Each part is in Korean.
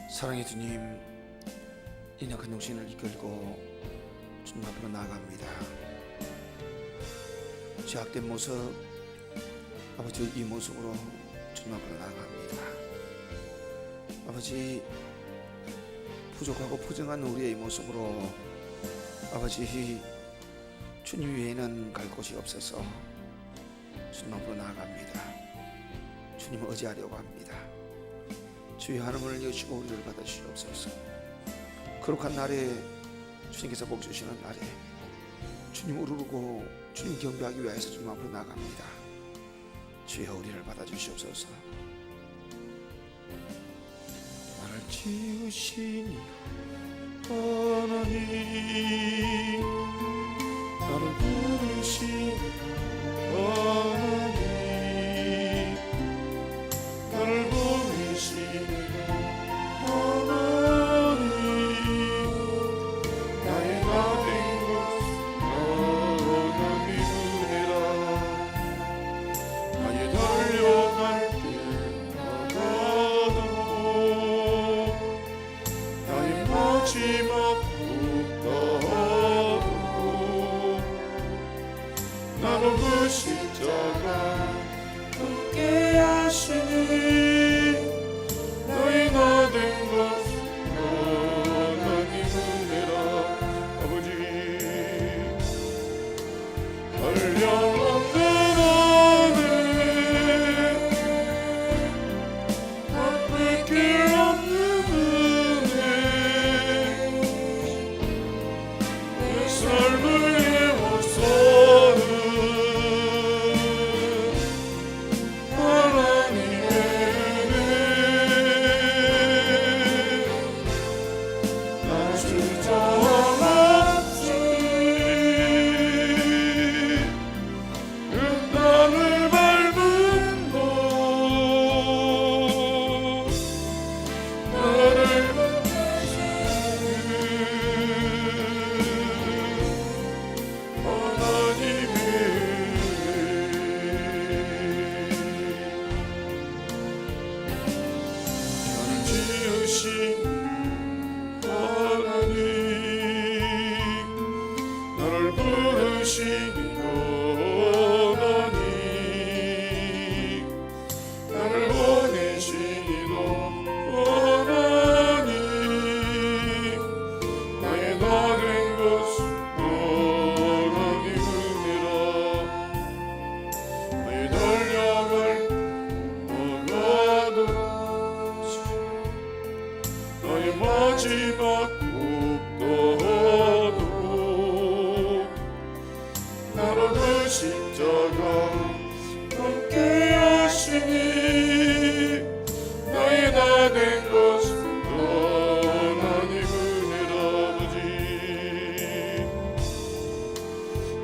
사랑의 주님, 인약한 정신을 이끌고 주님 앞으로 나아갑니다. 죄악된 모습, 아버지, 이 모습으로 주님 앞으로 나아갑니다. 아버지, 부족하고 부정한 우리의 모습으로 아버지, 주님 외에는 갈 곳이 없어서 주님 앞으로 나아갑니다. 주님을 의지하려고 합니다. 주의 하나님을 여시고 우리를 받아주시옵소서. 거룩한 날에 주님께서 복 주시는 날에 주님 우르르고 주님 경배하기 위해서 주님 앞으로 나아갑니다. 주여 우리를 받아주시옵소서. 나를 지으시니 하나님, 나를 부르시니 하나님, 나를 보내시니 하나님, 나의 나 된 것 하나님 은혜라. 나의 달려갈 길 나가도 나의 마지막 국가도 나로 그 십자가 함께 하시니 너희 나 된 것 하나님 은혜라. 아버지, 한량없는 은혜, 갚을 길 없는 은혜, 내 삶을 해와서는 나를 부르시니 하나님, 나를 보내시니 하나님, 나의 나 된 것 하나님 은혜라. 나의 달려갈 나가도 나의 마지막 국가도 나로 그 십자가 함께 하시니 나의 나 된 것 하나님 은혜라. 아버지,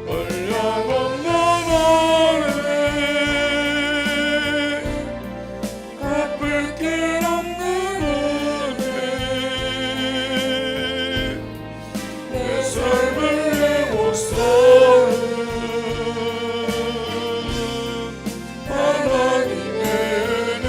한량없는 은혜, 갚을 길 없는 은혜, 내 삶을 내어서 하나님의 은혜,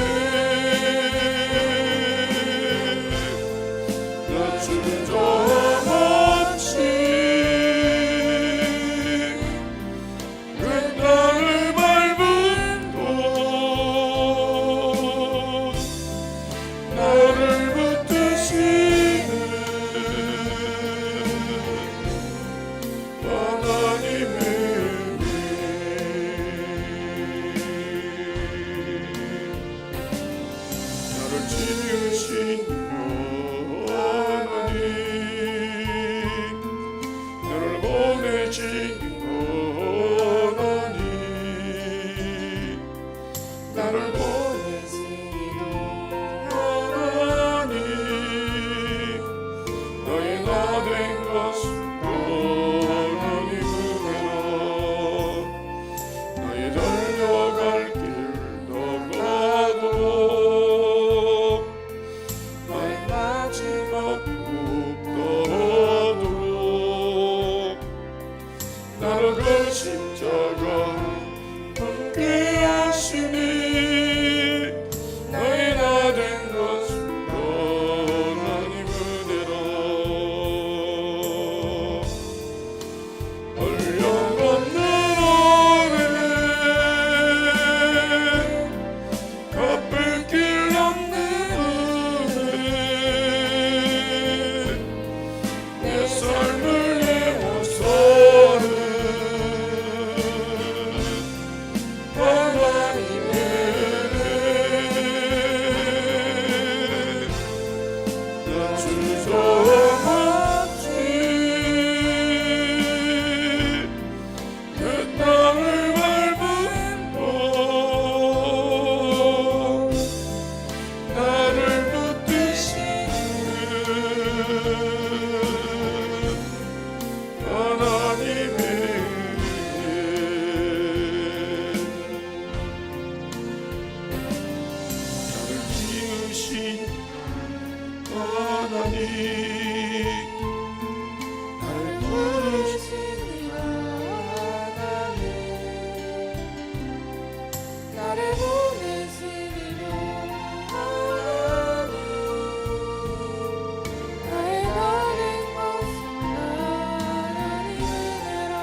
나를 부르시 나를 보내시리로 하나님 나의 가는 곳은 하나님의 은혜라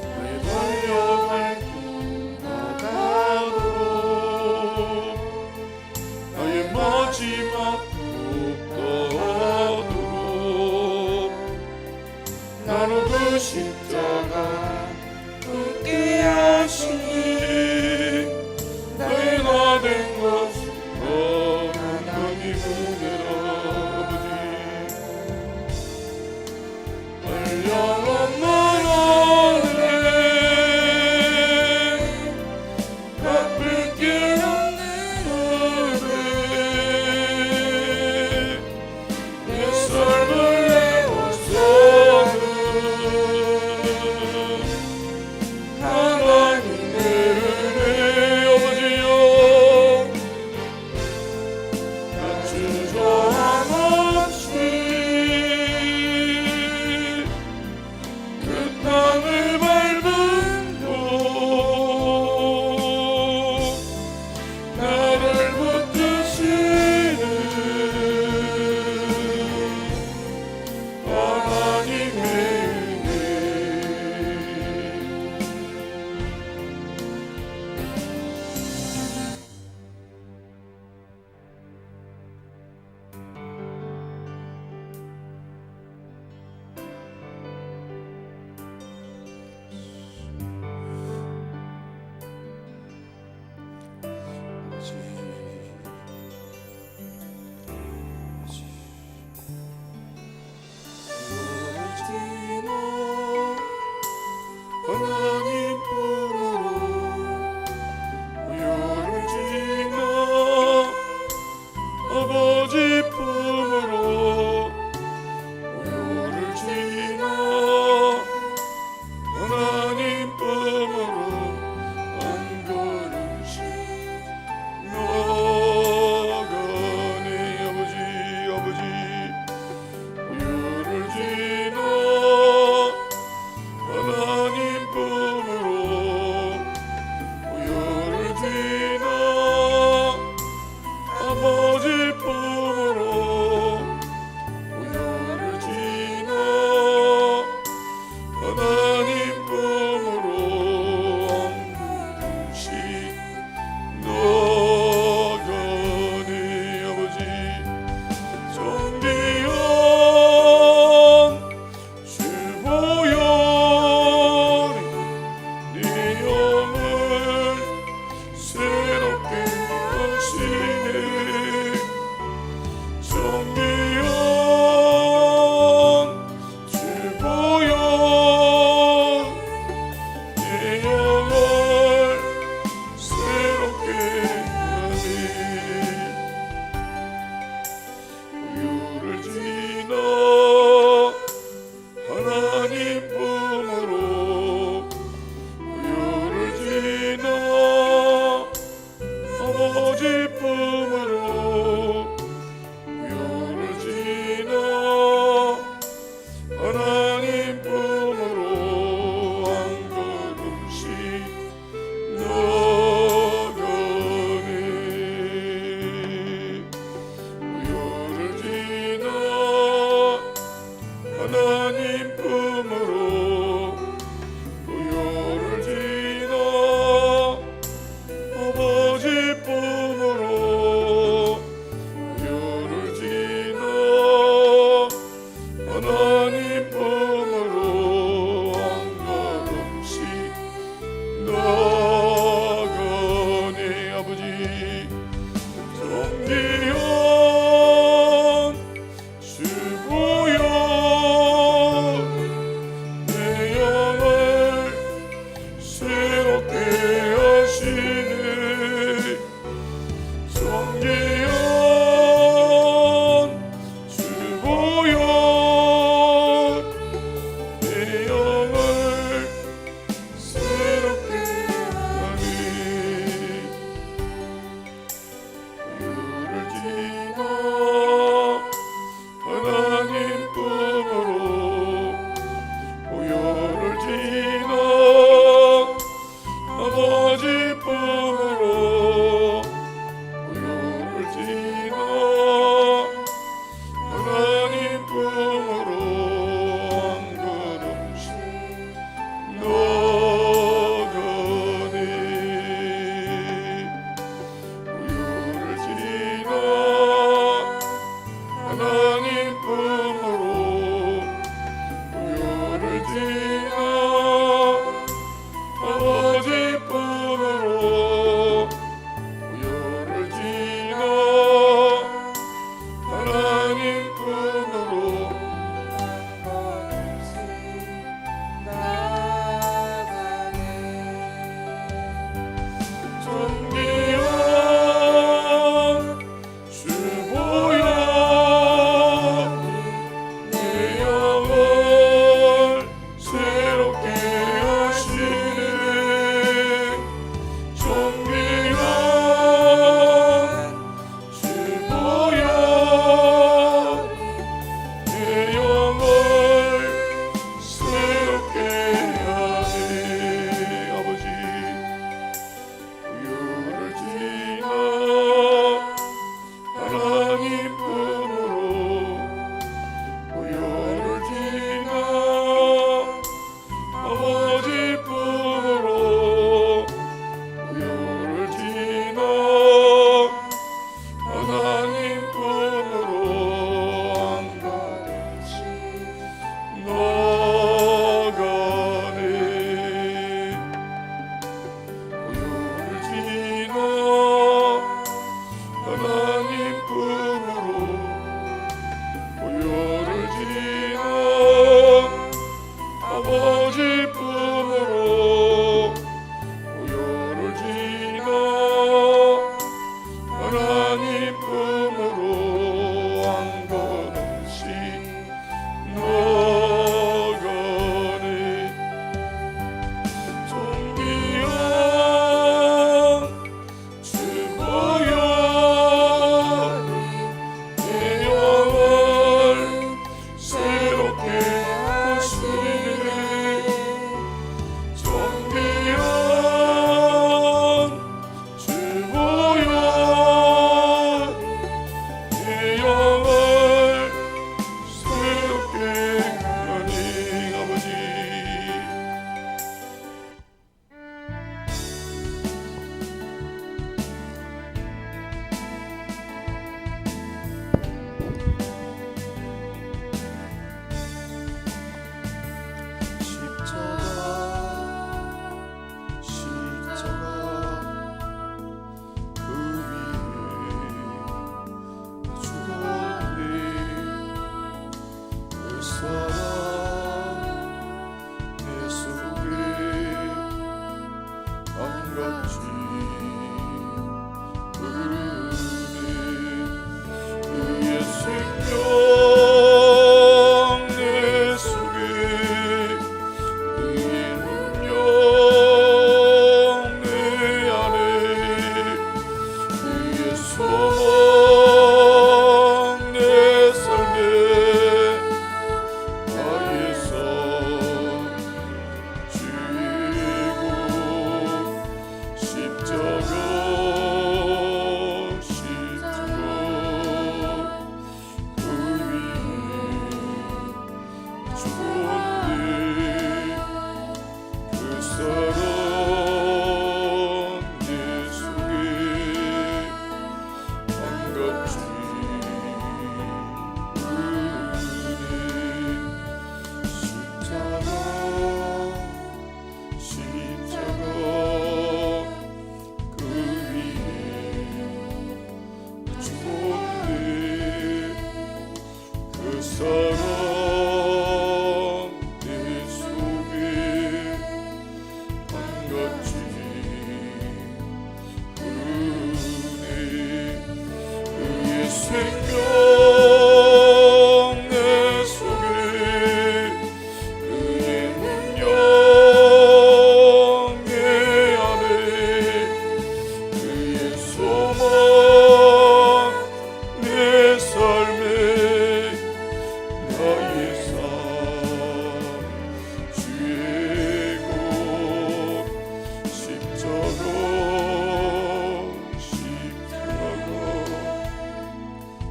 나의 달려갈 길 나가도록 나의 마지막 국가하도록 나로 그 십자가 함께 하시니 나의 나 된 것은 하나님 은혜라 아버지 한량한 나라에 갚을 게 없는 은혜 내 삶을 내어서는 하나님의 은혜 아버지여 나 주저함 없이 그 땅을 밟은 곳 나를 붙드시는 하나님의 은혜 하나님 품으로 우유를 지나 아버지 품으로 우유를 지나 하나님 품으로 한 걸음씩 나가네 아버지 우유를 지나 하나님 품으로 우유를 지나 아버지 품으로 우유를 지나 하나님 품으로 한 걸음씩 나가네 아버지 정기연 주보여 네 영을 새롭게 하시네 정기연 주보여 네 영을 새롭게 하네 우유를 지나 하나님 품으로 우유를 지나 아버지 품으로 우유를 지나 하나님 품으로 한 걸음씩 나가네 우유를 지나 하나님 품으로 우유를 지나 아버지 품으로 우유를 지나 하나님 품으로 한 걸음씩 나가네 아버지 정기연 주보여 내 영을 새롭게 하시네 정기연 주보여 내 영을 새롭게 하네 우유를 지나 이쁨으로 한 걸음씩 나가네. 존귀한 주보여 내 영을 새롭게 하시네. 존귀한 주보여 내 영을 새롭게 하니. 아버지 십자가 그 위에 죽었네. 그 사랑 내 속에 한같이 흐르네. 그의 생명 내 속에 그의 능력 내 안에 그의 소망 내 삶에 나에서 쥐고 십자가 그 위에 죽었네. 그 사랑 내 속에 한같이 흐르네. 십자가 그 위에 죽었네. 그 사랑 내 속에 한같이 흐르네. 그의 생명 내 속에 그의 능력 내 안에 그의 소망 내 삶에 나의 삶 죄고 십자가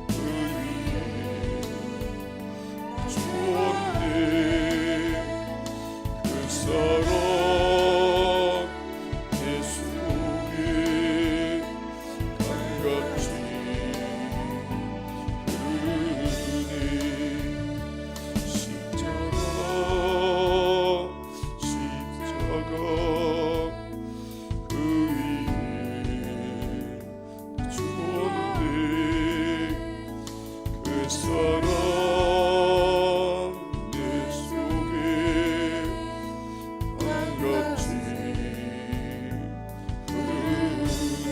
그 위에 죽었네. 그 사랑 내 속에 한같이 흐르네. 십자가 그 위에 죽었네. 그 사랑 내 속에 한같이 흐르네.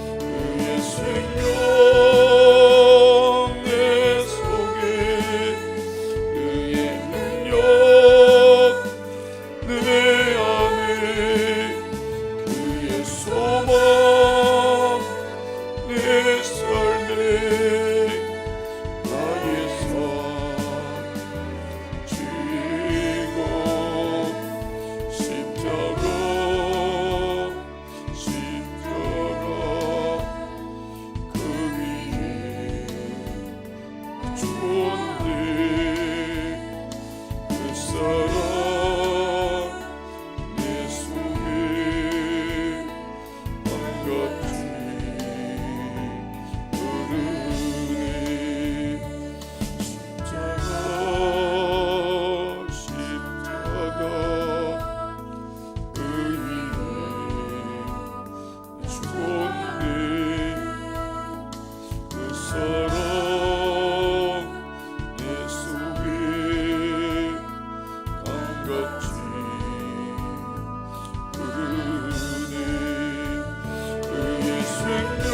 그의 생명 내 속에 그의 능력 내 안에 그의 소망 내 삶에 나의 삶 쥐고 십자가 그 위에 죽었네. 그 사랑 내 속에 한같이 흐르네. 십자가 그 위에 죽었네. 그 사랑 내 속에 한같이 흐르네. 그의 생명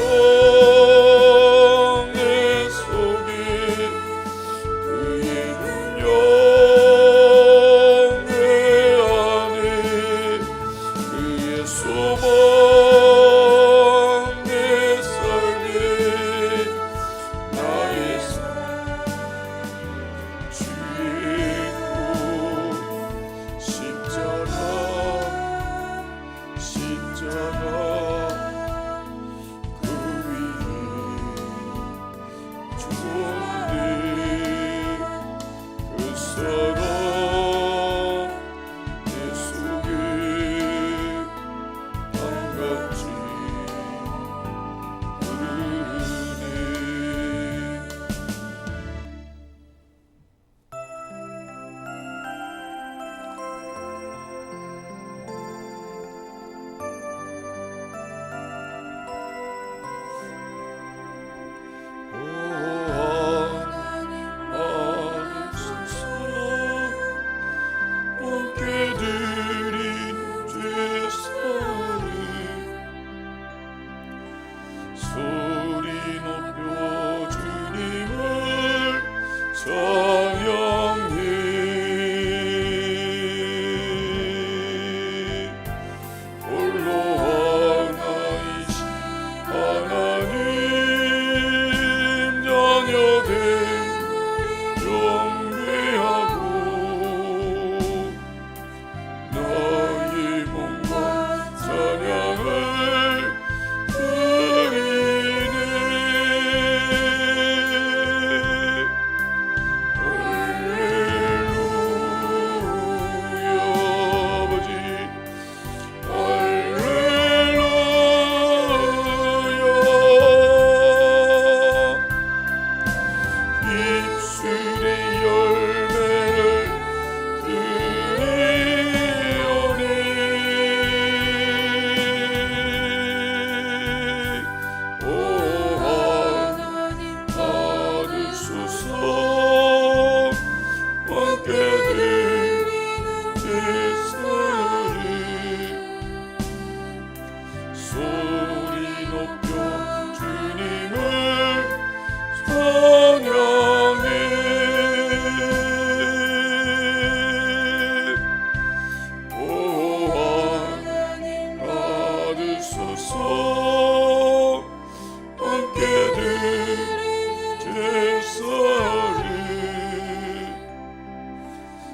드린 제사를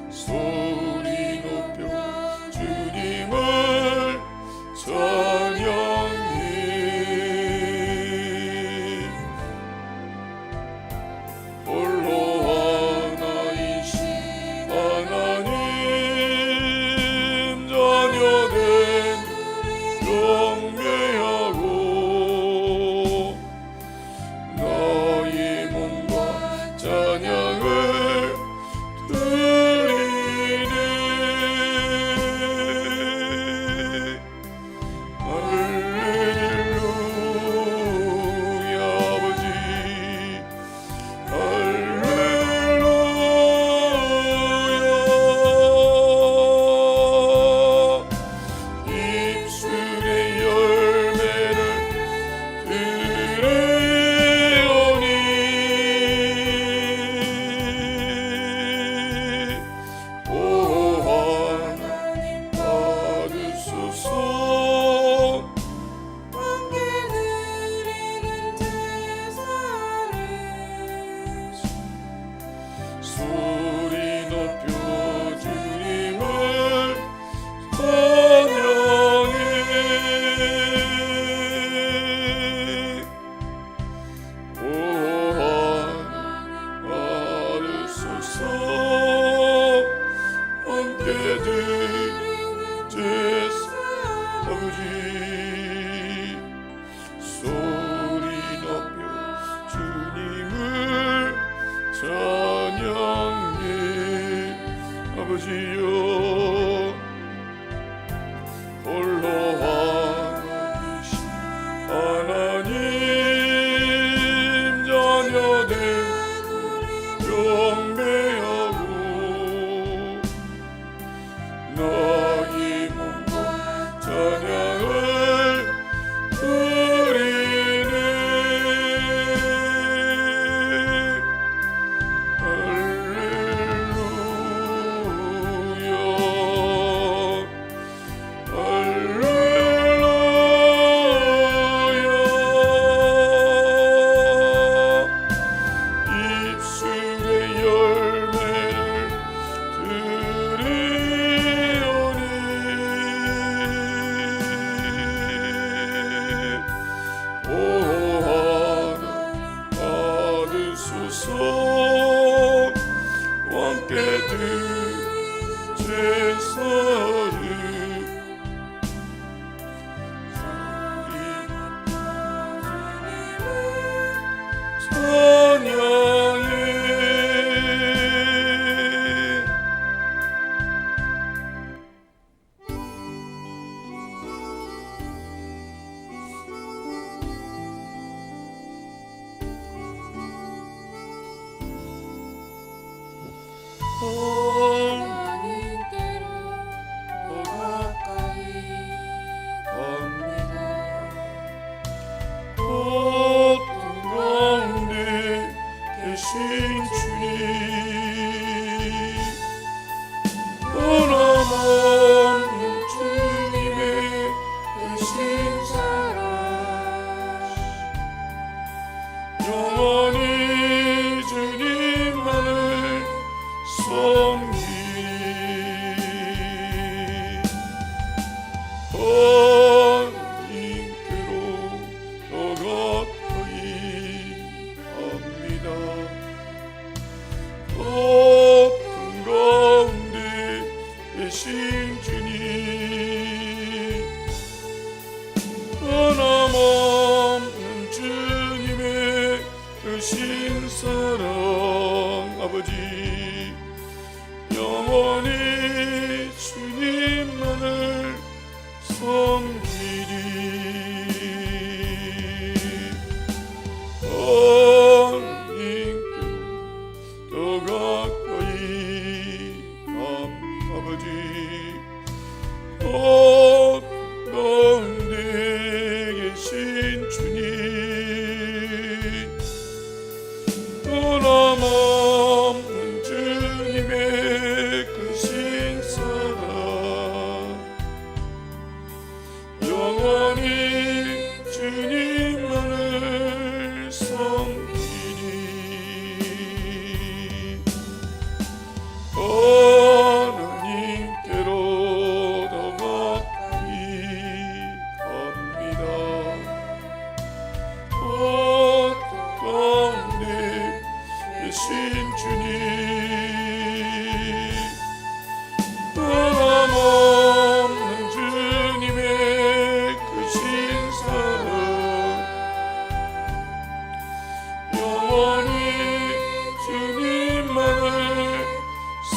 소리 높여 주님을 찬양해 홀로 하나이신 하나님 자녀된 경배하고 너희 몸과 찬양을 드리네 할렐루야 아버지 할렐루야 입술의 열매를 드리오니 오 하나님 받으소서 함께 드리는 제사를 소리 높여 주님을 찬양해 오 하나님 받으소서 함께 드리는 제사 아버지 소리 높여 주님을 찬양해 아버지여 홀로 하나이신 하나님 자녀된 경배하고 너희 몸과 찬양을 드리네 할렐루야 할렐루야 입술의 열매를 드리오니 오 하나님 받으소서 함께 드린 제사를 찬양해 하나님께로 더 가까이 갑니다. 고통 가운데 계신 주님 변함없는 주님의 대신 사랑 영원히 주님만을 섬기리 하나님께로 더 가까이 갑니다. 고통 가운데 계신 주님 변함없는 주님의 크신 사랑 아버지 영원히 주님만을 섬기리 하나님께로 더 가까이 아버지 가운데 계신 주님 변함없는 주님의 크신 사랑 영원히 주님만을 섬기리 주님 변함없는 주님의 크신 사랑 영원히 주님만을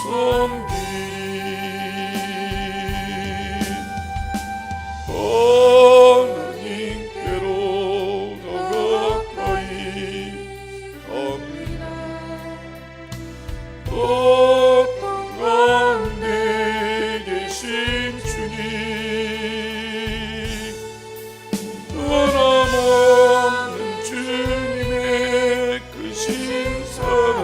섬기리 하나님께로 더 가까이 갑니다. 어떤 가운데 계신 주님 변함없는 주님의 크신 사랑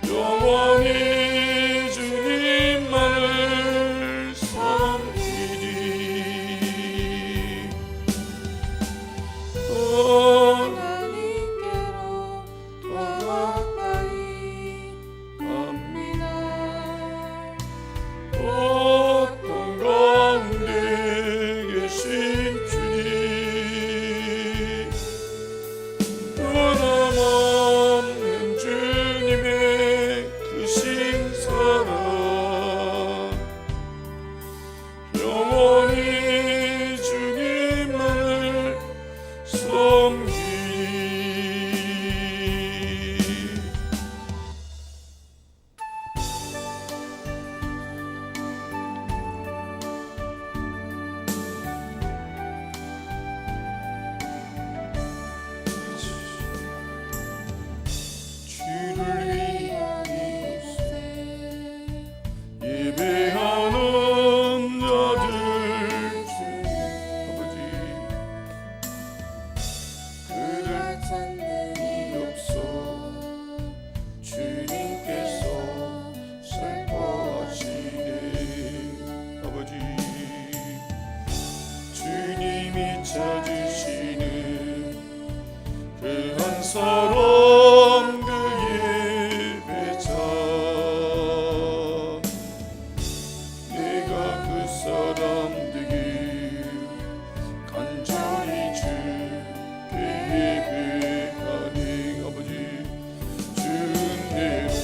영원히 주님만을 섬기리 하나님께로 더 가까이 갑니다. 어떤 가운데 계신 주님 변함없는 주님의 크신 사랑 영원히 주님만을 섬기리 주를 위한 이곳에 예배하는 자들 아버지 그를 찾는 이 없어 주님께서 슬퍼하시네 아버지 주님이 찾으시는 그 한 사람 그 예배자 내가 그 사람 되길 간절히 주께 예배하니 아버지 주은혜로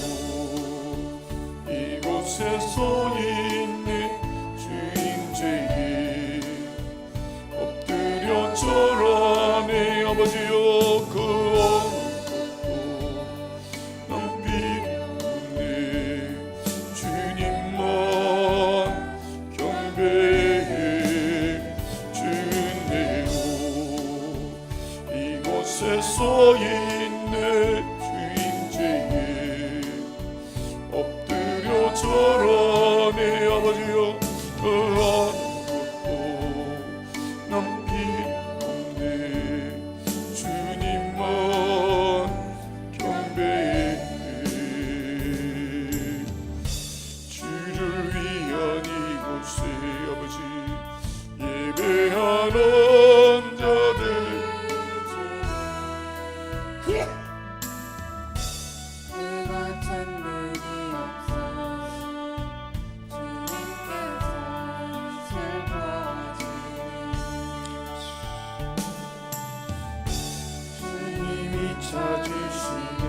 이곳에 서 있는 주인제에 엎드려 절하네 아버지여 그 어느 것도 난 필요네 주님만 경배해 주은혜로 이곳에 서 있는 주인제에 엎드려 절하네 아버지여 그 어느 것도 난 필요없네 주님만 경배해 주를 위한 이곳에 아버지 예배하는 자들 내가 찾는 이 없어 주님께서 슬퍼하시니 주님이 찾으시는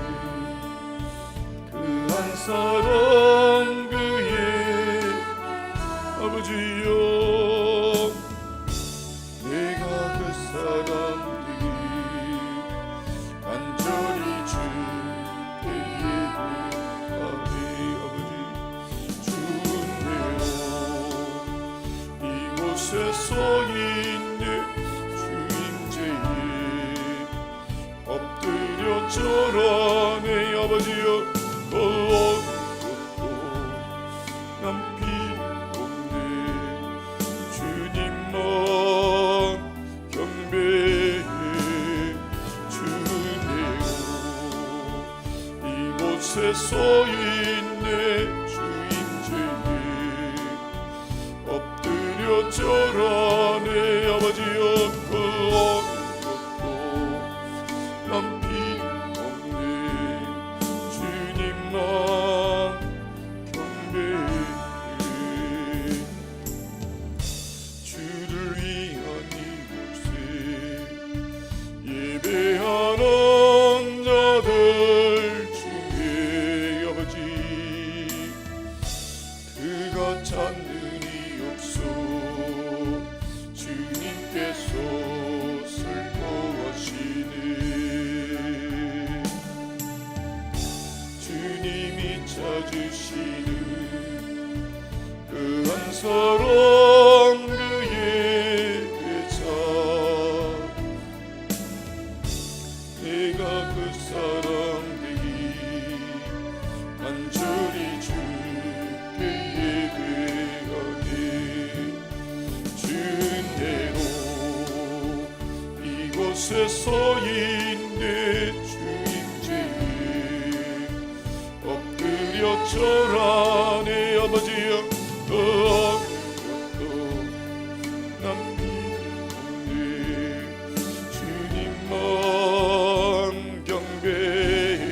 그 한 사람 그의 아버지여 내가 그 사람 되길 간절히 주께 예배하리 아버지 주은혜로 이곳에 서 있는 주인제에 엎드려 절하네 아버지여 그 어느 것도 난 필요없네 주님만 경배해 주은혜로 이곳에 서 있는 주인제에 엎드려 절하네 아버지여 그 어느 것도 난 필요없네 주님만 경배해 주를 위한 이곳에 예배하는 사람들이 간절히 주께 예배하네. 주인대로 이곳에 서 있네. 주인제에 엎드려 절하네. 아버지여 그 어느 것도 남기네. 주님만 경배해.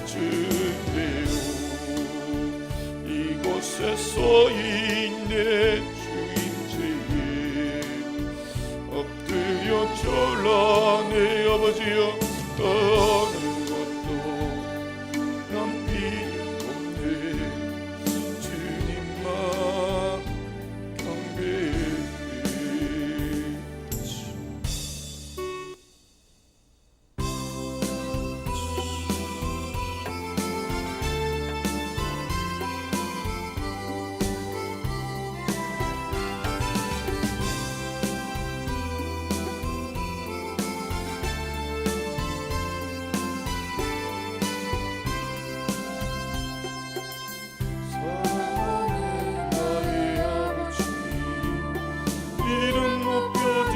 주인대로 이곳에 서 있네. 주인제에 엎드려 절하네. 아버지여 어느 것도 남김없네. 주님만 경배해. 사랑하는 나의 아버지, 이름 높여드립니다.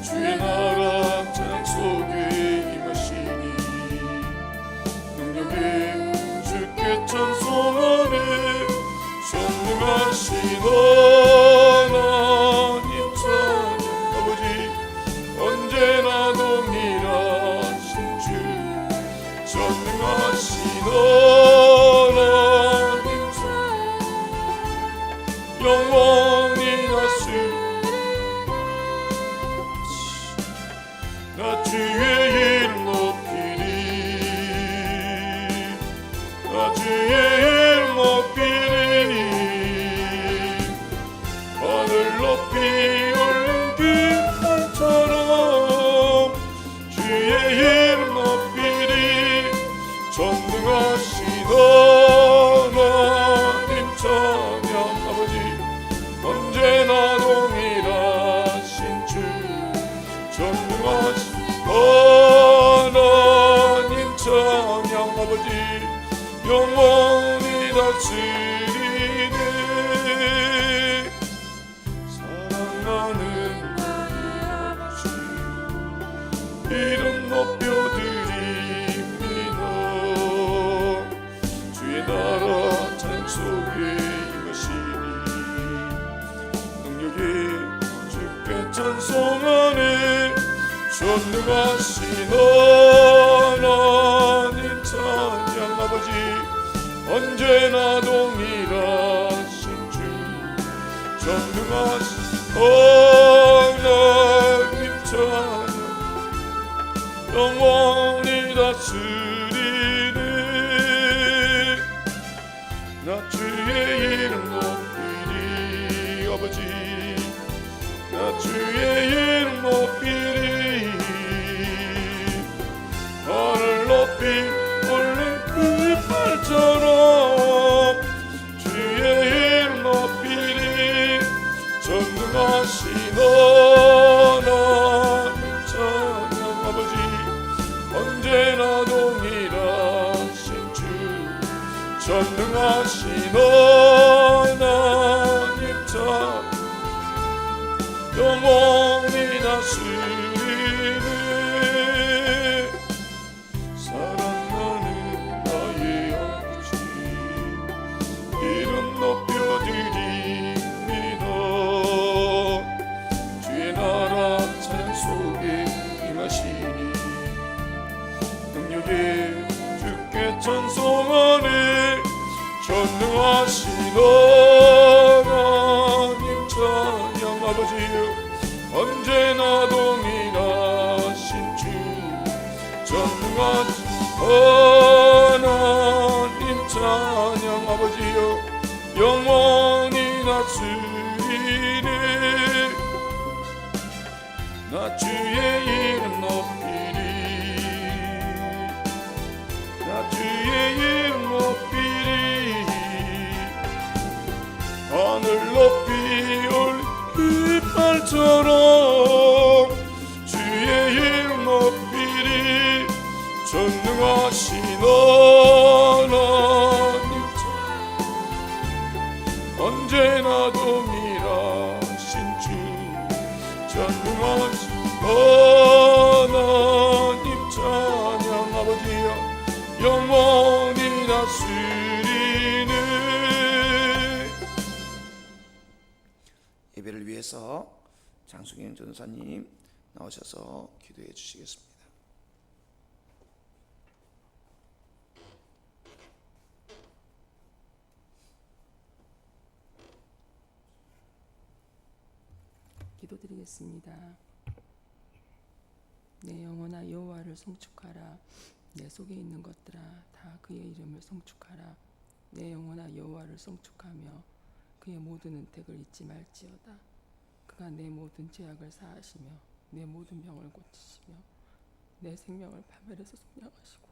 주의 나라 찬송에 임하시니 능력에 주께 찬송하네. 전능하신 하나님 찬양. 아버지 언제나 동일하신 주, 전능하신 하나님 영원히 나 주의 이름 높이리. 나 주의 이름 높이리. 하늘 높이 올린 깃발처럼 주의 이름 높이리. 전능하신 하나님 찬양. 아버지 언제나 동일하신 주, 전능하신 하나님 찬양. 아버지 영원히 다스리네. 사랑하는 나의 아버지, 이름 높여드립니다. 주의 나라 찬송에 임하시니 능력에 주께 찬송하네. 전능하신 하나님 찬양. 아버지 언제나 동일하신 주, 전능하신 하나님 찬양. 영원히 다스리네. 나 주의 이름 높이리. 아버지 나 주의 이름 높이리. 하늘 높이 올린 깃발처럼 주의 이름 높이리. 전능하신 하나님 찬양. 아버지 언제나 동일하신 주, 전능하신 하나님 찬양. 영원히 다스리네. 사랑하는 나의 아버지, 이름 높여드립니다. 주의 나라 찬양 속에 임하시니 능력에 주께 찬송하네. 전능하신 하나님 찬양. 아버지여 언제나 동일하신 주, 전능하신 하나님 찬양. 아버지여 영원히 다스리네. 나 주의 이름 높이리. 나 주의 이름 높이리. 하늘 높이 올 깃발처럼 주의 전능하신 하나님 언제나 동일하신 주 전능하신 하나님 찬양 아버지여 영원히 다스리는 예배를 위해서 장숙인 전도사님 나오셔서 기도해 주시겠습니다. 기도드리겠습니다. 내 영혼아 여호와를 송축하라. 내 속에 있는 것들아 다 그의 이름을 송축하라. 내 영혼아 여호와를 송축하며 그의 모든 은택을 잊지 말지어다. 그가 내 모든 죄악을 사하시며 내 모든 병을 고치시며 내 생명을 파멸에서 속량하시고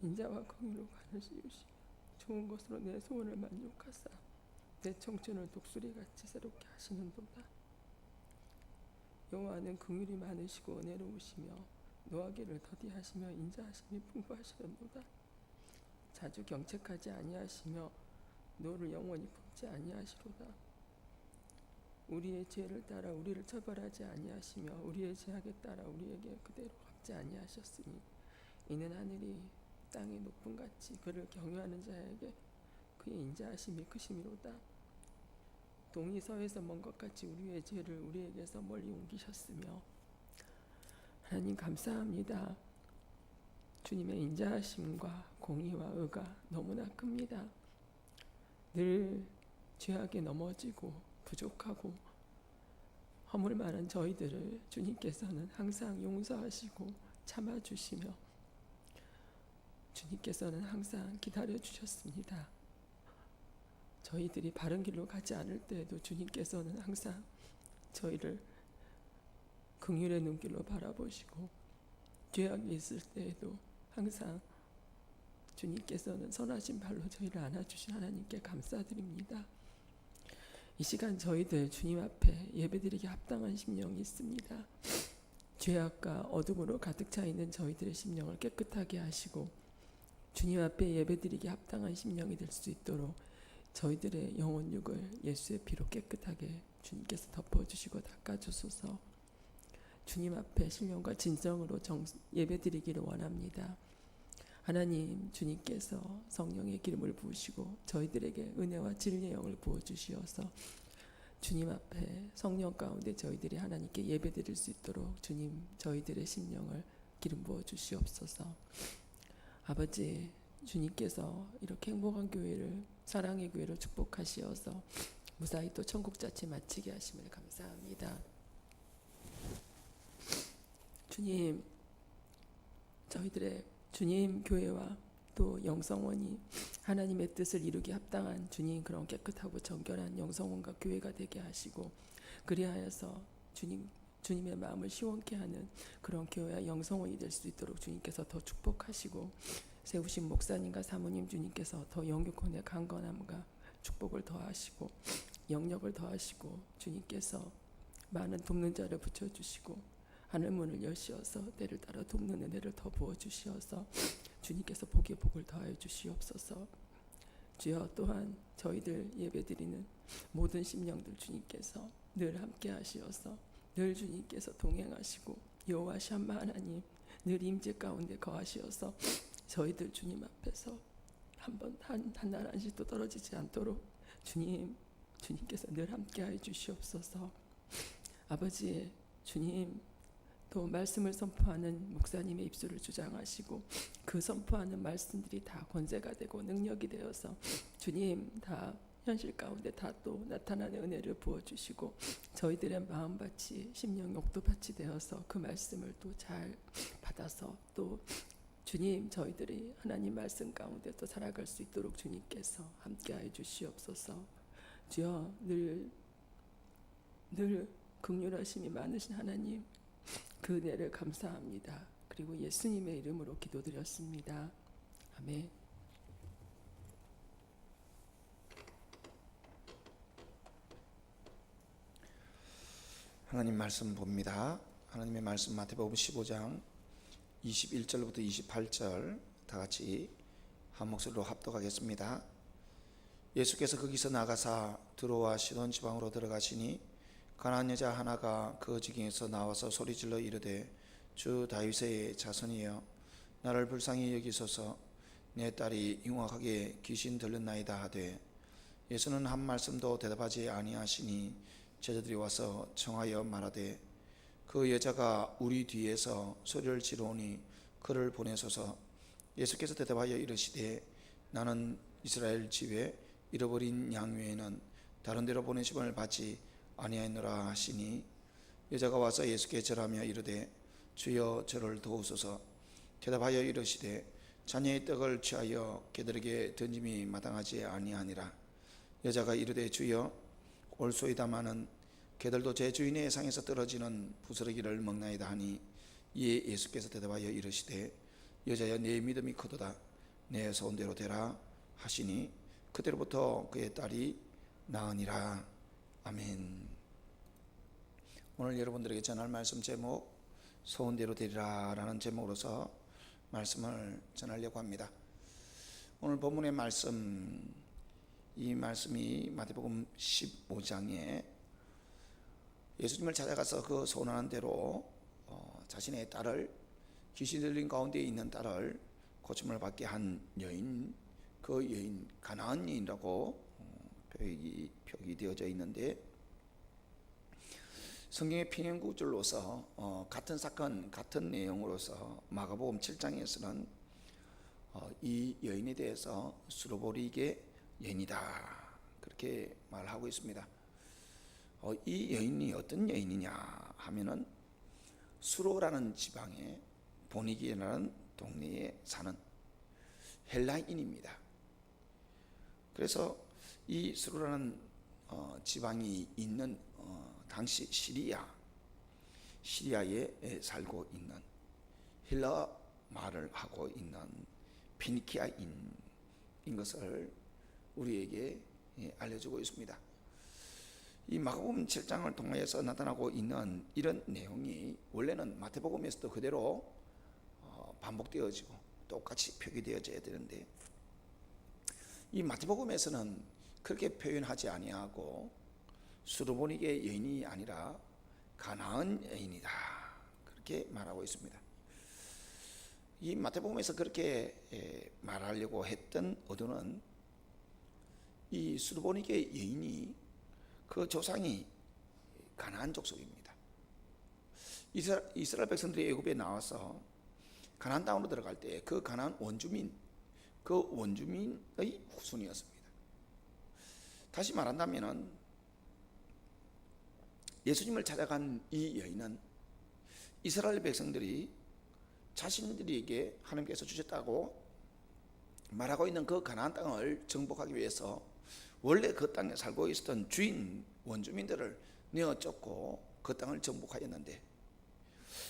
인자와 긍휼로 간을 씌우시며 좋은 것으로 내 소원을 만족하사 내 청춘을 독수리같이 새롭게 하시는도다. 여호와는 긍휼이 많으시고 은혜로우시며 노하기를 더디하시며 인자하심이 풍부하시는도다. 자주 경책하지 아니하시며 노를 영원히 품지 아니하시로다. 우리의 죄를 따라 우리를 처벌하지 아니하시며 우리의 죄악에 따라 우리에게 그대로 갚지 아니하셨으니 이는 하늘이 땅의 높음 같이 그를 경유하는 자에게 그의 인자하심이 크심이로다. 동이 서에서 먼 것 같이 우리의 죄를 우리에게서 멀리 옮기셨으며 하나님 감사합니다. 주님의 인자하심과 공의와 의가 너무나 큽니다. 늘 죄악에 넘어지고 부족하고 허물 많은 저희들을 주님께서는 항상 용서하시고 참아주시며 주님께서는 항상 기다려주셨습니다. 저희들이 바른 길로 가지 않을 때에도 주님께서는 항상 저희를 긍휼의 눈길로 바라보시고 죄악이 있을 때에도 항상 주님께서는 선하신 발로 저희를 안아주신 하나님께 감사드립니다. 이 시간 저희들 주님 앞에 예배드리기 합당한 심령이 있습니다. 죄악과 어둠으로 가득 차 있는 저희들의 심령을 깨끗하게 하시고 주님 앞에 예배드리기 합당한 심령이 될 수 있도록 저희들의 영혼육을 예수의 피로 깨끗하게 주님께서 덮어주시고 닦아주소서. 주님 앞에 신령과 진정으로 예배드리기를 원합니다. 하나님 주님께서 성령의 기름을 부으시고 저희들에게 은혜와 진리의 영을 부어주시어서 주님 앞에 성령 가운데 저희들이 하나님께 예배드릴 수 있도록 주님 저희들의 심령을 기름 부어 주시옵소서. 아버지 주님께서 이렇게 행복한 교회를 사랑의 교회를 축복하시어서 무사히 또 천국 자치 마치게 하심을 감사합니다. 주님 저희들의 주님 교회와 또 영성원이 하나님의 뜻을 이루기 합당한 주님 그런 깨끗하고 정결한 영성원과 교회가 되게 하시고 그리하여서 주님의 마음을 시원케 하는 그런 교회와 영성원이 될 수 있도록 주님께서 더 축복하시고 세우신 목사님과 사모님 주님께서 더 영육혼의 강건함과 축복을 더하시고 영력을 더하시고 주님께서 많은 돕는 자를 붙여주시고 하늘문을 여시어서 때를 따라 돕는 은혜를 더 부어주시어서 주님께서 복에 복을 더하여 주시옵소서. 주여 또한 저희들 예배드리는 모든 심령들 주님께서 늘 함께 하시어서 늘 주님께서 동행하시고 여호와 샴마 하나님 늘 임재 가운데 거하시어서 저희들 주님 앞에서 한날 한시도 떨어지지 않도록 주님께서 늘 함께하여 주시옵소서. 아버지 주님 또 말씀을 선포하는 목사님의 입술을 주장하시고 그 선포하는 말씀들이 다 권세가 되고 능력이 되어서 주님 다 현실 가운데 다 또 나타나는 은혜를 부어주시고 저희들의 마음밭이 심령 욕도밭이 되어서 그 말씀을 또 잘 받아서 또 주님 저희들이 하나님 말씀 가운데 또 살아갈 수 있도록 주님께서 함께하여 주시옵소서. 주여 늘 긍휼하심이 많으신 하나님 그 은혜를 감사합니다. 그리고 예수님의 이름으로 기도드렸습니다. 아멘. 하나님 말씀 봅니다. 하나님의 말씀 마태복음 15장 21절부터 28절 다 같이 한 목소리로 합독하겠습니다. 예수께서 거기서 나가사 드로와 시돈 지방으로 들어가시니 가나안 여자 하나가 그 지경에서 나와서 소리질러 이르되 주 다윗의 자손이여 나를 불쌍히 여기소서 내 딸이 흉악하게 귀신 들렸나이다 하되 예수는 한 말씀도 대답하지 아니하시니 제자들이 와서 청하여 말하되 그 여자가 우리 뒤에서 소리를 지르오니 그를 보내소서. 예수께서 대답하여 이르시되 나는 이스라엘 집에 잃어버린 양 외에는 다른 데로 보내심을 받지 아니하였노라 하시니 여자가 와서 예수께 절하며 이르되 주여 저를 도우소서. 대답하여 이르시되 자녀의 떡을 취하여 개들에게 던짐이 마땅하지 아니하니라. 여자가 이르되 주여 올소이다마는 개들도 제 주인의 상에서 떨어지는 부스러기를 먹나이다 하니 이에 예수께서 대답하여 이르시되 여자여 내 믿음이 크도다 내 소원대로 되라 하시니 그때로부터 그의 딸이 나으니라. 아멘. 오늘 여러분들에게 전할 말씀 제목 소원대로 되리라 라는 제목으로서 말씀을 전하려고 합니다. 오늘 본문의 말씀, 이 말씀이 마태복음 15장에 예수님을 찾아가서 그 소원하는 대로 자신의 딸을, 귀신 들린 가운데 있는 딸을 고침을 받게 한 여인, 그 여인 가나안 여인이라고 표기 되어져 있는데, 성경의 평행구절로서 같은 사건, 같은 내용으로서 마가복음 7장에서는 이 여인에 대해서 수로보리게 여인이다 그렇게 말하고 있습니다. 이 여인이 어떤 여인이냐 하면은 수로라는 지방에 보니기라는 동네에 사는 헬라인입니다. 그래서 이 수로라는 지방이 있는 당시 시리아에 살고 있는 헬라 말을 하고 있는 피니키아인인 것을 우리에게 알려주고 있습니다. 이 마가복음 7장을 통해서 나타나고 있는 이런 내용이 원래는 마태복음에서도 그대로 반복되어지고 똑같이 표기되어져야 되는데, 이 마태복음에서는 그렇게 표현하지 아니하고 수로보니게 여인이 아니라 가나안 여인이다 그렇게 말하고 있습니다. 이 마태복음에서 그렇게 말하려고 했던 의도는 이 수로보니게 여인이 그 조상이 가나안 족속입니다. 이스라엘 백성들이 애굽에 나와서 가나안 땅으로 들어갈 때 그 가나안 원주민, 그 원주민의 후손이었습니다. 다시 말한다면 예수님을 찾아간 이 여인은 이스라엘 백성들이 자신들에게 하나님께서 주셨다고 말하고 있는 그 가나안 땅을 정복하기 위해서 원래 그 땅에 살고 있었던 주인 원주민들을 내어 쫓고 그 땅을 정복하였는데,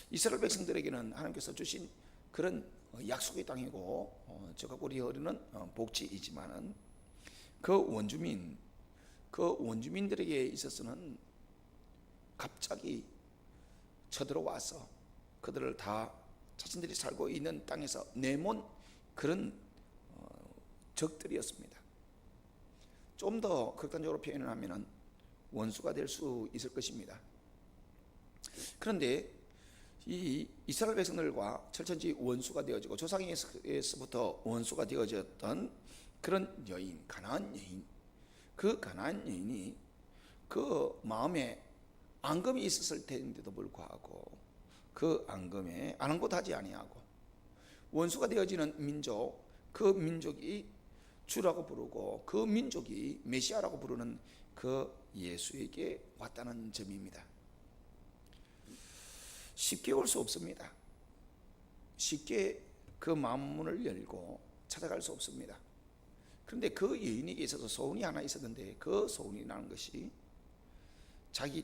이스라엘 백성들에게는 하나님께서 주신 그런 약속의 땅이고 저가 우리 어리는 복지이지만은 그 원주민들에게 있어서는 갑자기 쳐들어와서 그들을 다 자신들이 살고 있는 땅에서 내몬 그런 적들이었습니다. 좀 더 극단적으로 표현을 하면 원수가 될 수 있을 것입니다. 그런데 이 이스라엘 백성들과 철천지 원수가 되어지고 조상에서부터 원수가 되어졌던 그런 여인, 가나안 여인, 그 가나안 여인이 그 마음에 앙금이 있었을 텐데도 불구하고 그 앙금에 아랑곳하지 아니하고 원수가 되어지는 민족, 그 민족이 주라고 부르고 그 민족이 메시아라고 부르는 그 예수에게 왔다는 점입니다. 쉽게 올 수 없습니다. 쉽게 그 마음문을 열고 찾아갈 수 없습니다. 그런데 그 여인에게 있어서 소원이 하나 있었는데, 그 소원이라는 것이 자기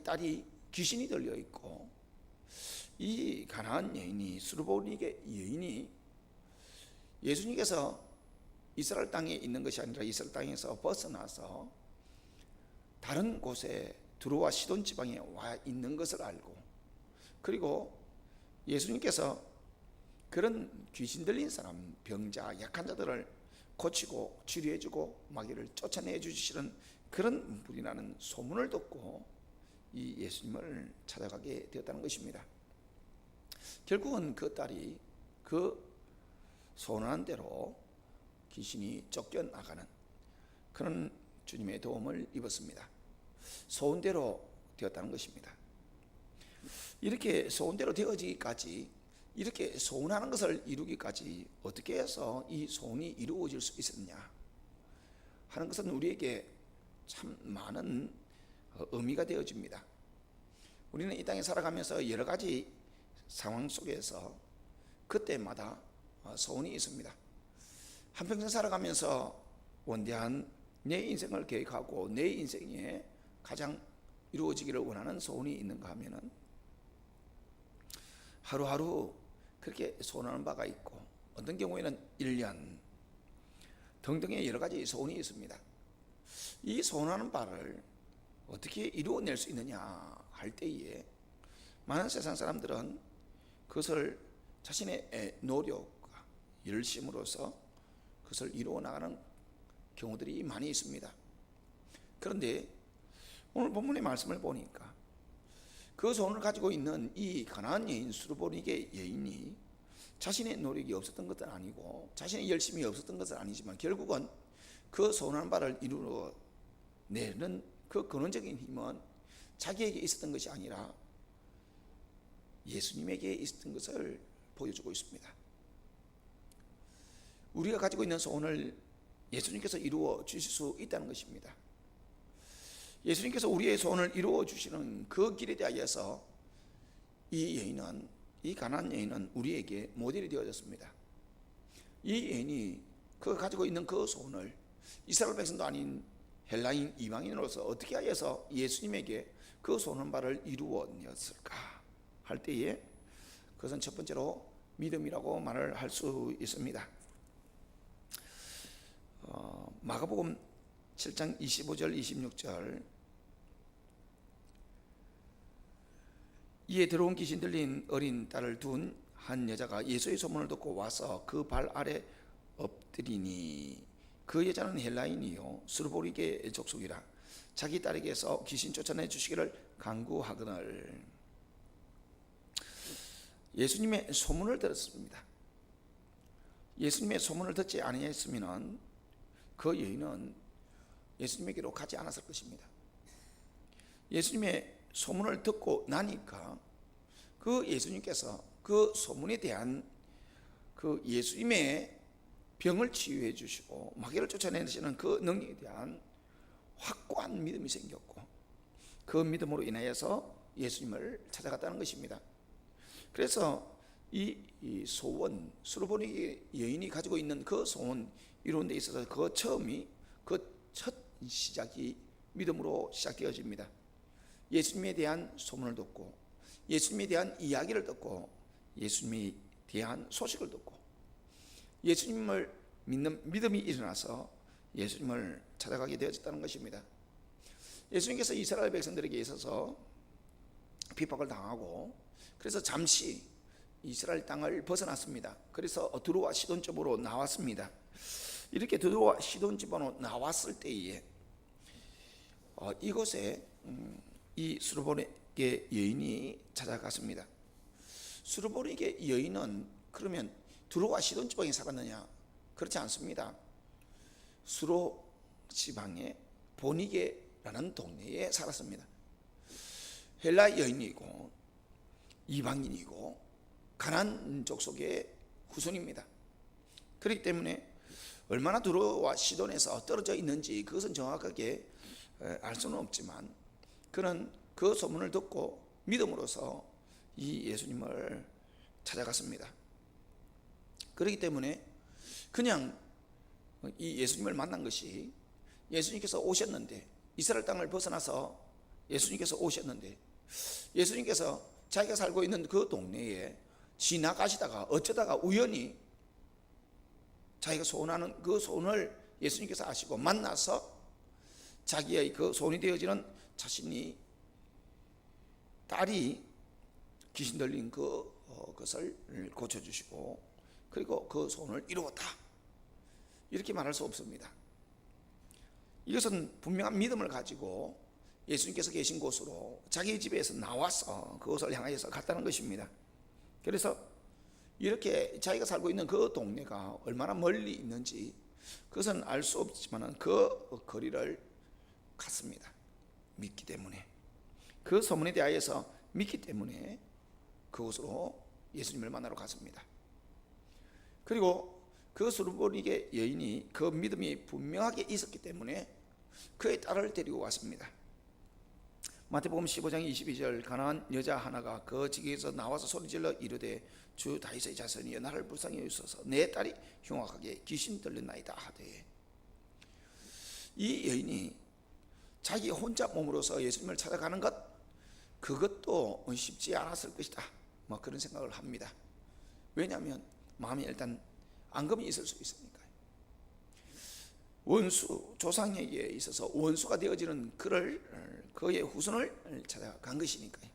딸이 귀신이 들려 있고, 이 가나안 여인이, 수르보니게 여인이 예수님께서 이스라엘 땅에 있는 것이 아니라 이스라엘 땅에서 벗어나서 다른 곳에 두로와 시돈 지방에 와 있는 것을 알고, 그리고 예수님께서 그런 귀신 들린 사람, 병자, 약한 자들을 고치고 치료해주고 마귀를 쫓아내 주시는 그런 불이나는 소문을 듣고 이 예수님을 찾아가게 되었다는 것입니다. 결국은 그 딸이 그 소원한 대로 귀신이 쫓겨나가는 그런 주님의 도움을 입었습니다. 소원대로 되었다는 것입니다. 이렇게 소원대로 되어지기까지, 이렇게 소원하는 것을 이루기까지 어떻게 해서 이 소원이 이루어질 수 있었느냐 하는 것은 우리에게 참 많은 의미가 되어집니다. 우리는 이 땅에 살아가면서 여러 가지 상황 속에서 그때마다 소원이 있습니다. 한평생 살아가면서 원대한 내 인생을 계획하고 내 인생에 가장 이루어지기를 원하는 소원이 있는가 하면은 하루하루 그렇게 소원하는 바가 있고, 어떤 경우에는 1년 등등의 여러 가지 소원이 있습니다. 이 소원하는 바를 어떻게 이루어낼 수 있느냐 할 때에 많은 세상 사람들은 그것을 자신의 노력과 열심으로서 그것을 이루어 나가는 경우들이 많이 있습니다. 그런데 오늘 본문의 말씀을 보니까 그 소원을 가지고 있는 이 가나안 여인, 수르보니게 여인이 자신의 노력이 없었던 것은 아니고 자신의 열심이 없었던 것은 아니지만 결국은 그 소원한 바를 이루어내는 그 근원적인 힘은 자기에게 있었던 것이 아니라 예수님에게 있었던 것을 보여주고 있습니다. 우리가 가지고 있는 소원을 예수님께서 이루어 주실 수 있다는 것입니다. 예수님께서 우리의 소원을 이루어 주시는 그 길에 대하여서 이 가나안 여인은 우리에게 모델이 되어졌습니다. 이 여인이 그 가지고 있는 그 소원을 이스라엘 백성도 아닌 헬라인 이방인으로서 어떻게 하여서 예수님에게 그 소원한 바를 이루었을까 할 때에 그것은 첫 번째로 믿음이라고 말을 할 수 있습니다. 마가복음 7장 25절 26절 이에 들어온 귀신 들린 어린 딸을 둔 한 여자가 예수의 소문을 듣고 와서 그 발 아래 엎드리니 그 여자는 헬라인이요 수르보니게 족속이라 자기 딸에게서 귀신 쫓아내 주시기를 간구하거늘. 예수님의 소문을 들었습니다. 예수님의 소문을 듣지 아니했으면 그 여인은 예수님에게로 가지 않았을 것입니다. 예수님의 소문을 듣고 나니까 그 예수님께서 그 소문에 대한 그 예수님의 병을 치유해 주시고 마귀를 쫓아내시는 그 능력에 대한 확고한 믿음이 생겼고 그 믿음으로 인하여서 예수님을 찾아갔다는 것입니다. 그래서 이 소원, 수르보니 여인이 가지고 있는 그 소원 이루는 데 있어서 그 처음이 그 첫 시작이 믿음으로 시작되어집니다. 예수님에 대한 소문을 듣고 예수님에 대한 이야기를 듣고 예수님에 대한 소식을 듣고 예수님을 믿는 믿음이 일어나서 예수님을 찾아가게 되어졌다는 것입니다. 예수님께서 이스라엘 백성들에게 있어서 핍박을 당하고 그래서 잠시 이스라엘 땅을 벗어났습니다. 그래서 드로아 시돈 쪽으로 나왔습니다. 이렇게 드로아 시돈 집으로 나왔을 때에 이곳에 이 수르보니게 여인이 찾아갔습니다. 수르보니게 여인은 그러면 드로아 시돈 지방에 살았느냐? 그렇지 않습니다. 수로 지방의 보니게라는 동네에 살았습니다. 헬라 여인이고 이방인이고 가나안 족속의 후손입니다. 그렇기 때문에 얼마나 드로아 시돈에서 떨어져 있는지 그것은 정확하게 알 수는 없지만 그는 그 소문을 듣고 믿음으로써 이 예수님을 찾아갔습니다. 그렇기 때문에 그냥 이 예수님을 만난 것이 예수님께서 오셨는데 이스라엘 땅을 벗어나서 예수님께서 오셨는데 예수님께서 자기가 살고 있는 그 동네에 지나가시다가 어쩌다가 우연히 자기가 소원하는 그 소원을 예수님께서 아시고 만나서 자기의 그 소원이 되어지는 자신이 딸이 귀신 들린 그 그것을 고쳐주시고 그리고 그 소원을 이루었다 이렇게 말할 수 없습니다. 이것은 분명한 믿음을 가지고 예수님께서 계신 곳으로 자기 집에서 나와서 그곳을 향하여서 갔다는 것입니다. 그래서 이렇게 자기가 살고 있는 그 동네가 얼마나 멀리 있는지 그것은 알 수 없지만 그 거리를 갔습니다. 믿기 때문에, 그 소문에 대하여서 믿기 때문에 그곳으로 예수님을 만나러 갔습니다. 그리고 그 수르보니게 여인이 그 믿음이 분명하게 있었기 때문에 그의 딸을 데리고 왔습니다. 마태복음 15장 22절, 가나안 여자 하나가 그 지경에서 나와서 소리질러 이르되 주 다윗의 자손이여 나를 불쌍히 여기소서, 내 딸이 흉악하게 귀신 들렸나이다 하되, 이 여인이 자기 혼자 몸으로서 예수님을 찾아가는 것, 그것도 쉽지 않았을 것이다, 뭐 그런 생각을 합니다. 왜냐하면 마음에 일단 앙금이 있을 수 있으니까요. 원수, 조상에게 있어서 원수가 되어지는 그의 후손을 찾아간 것이니까요.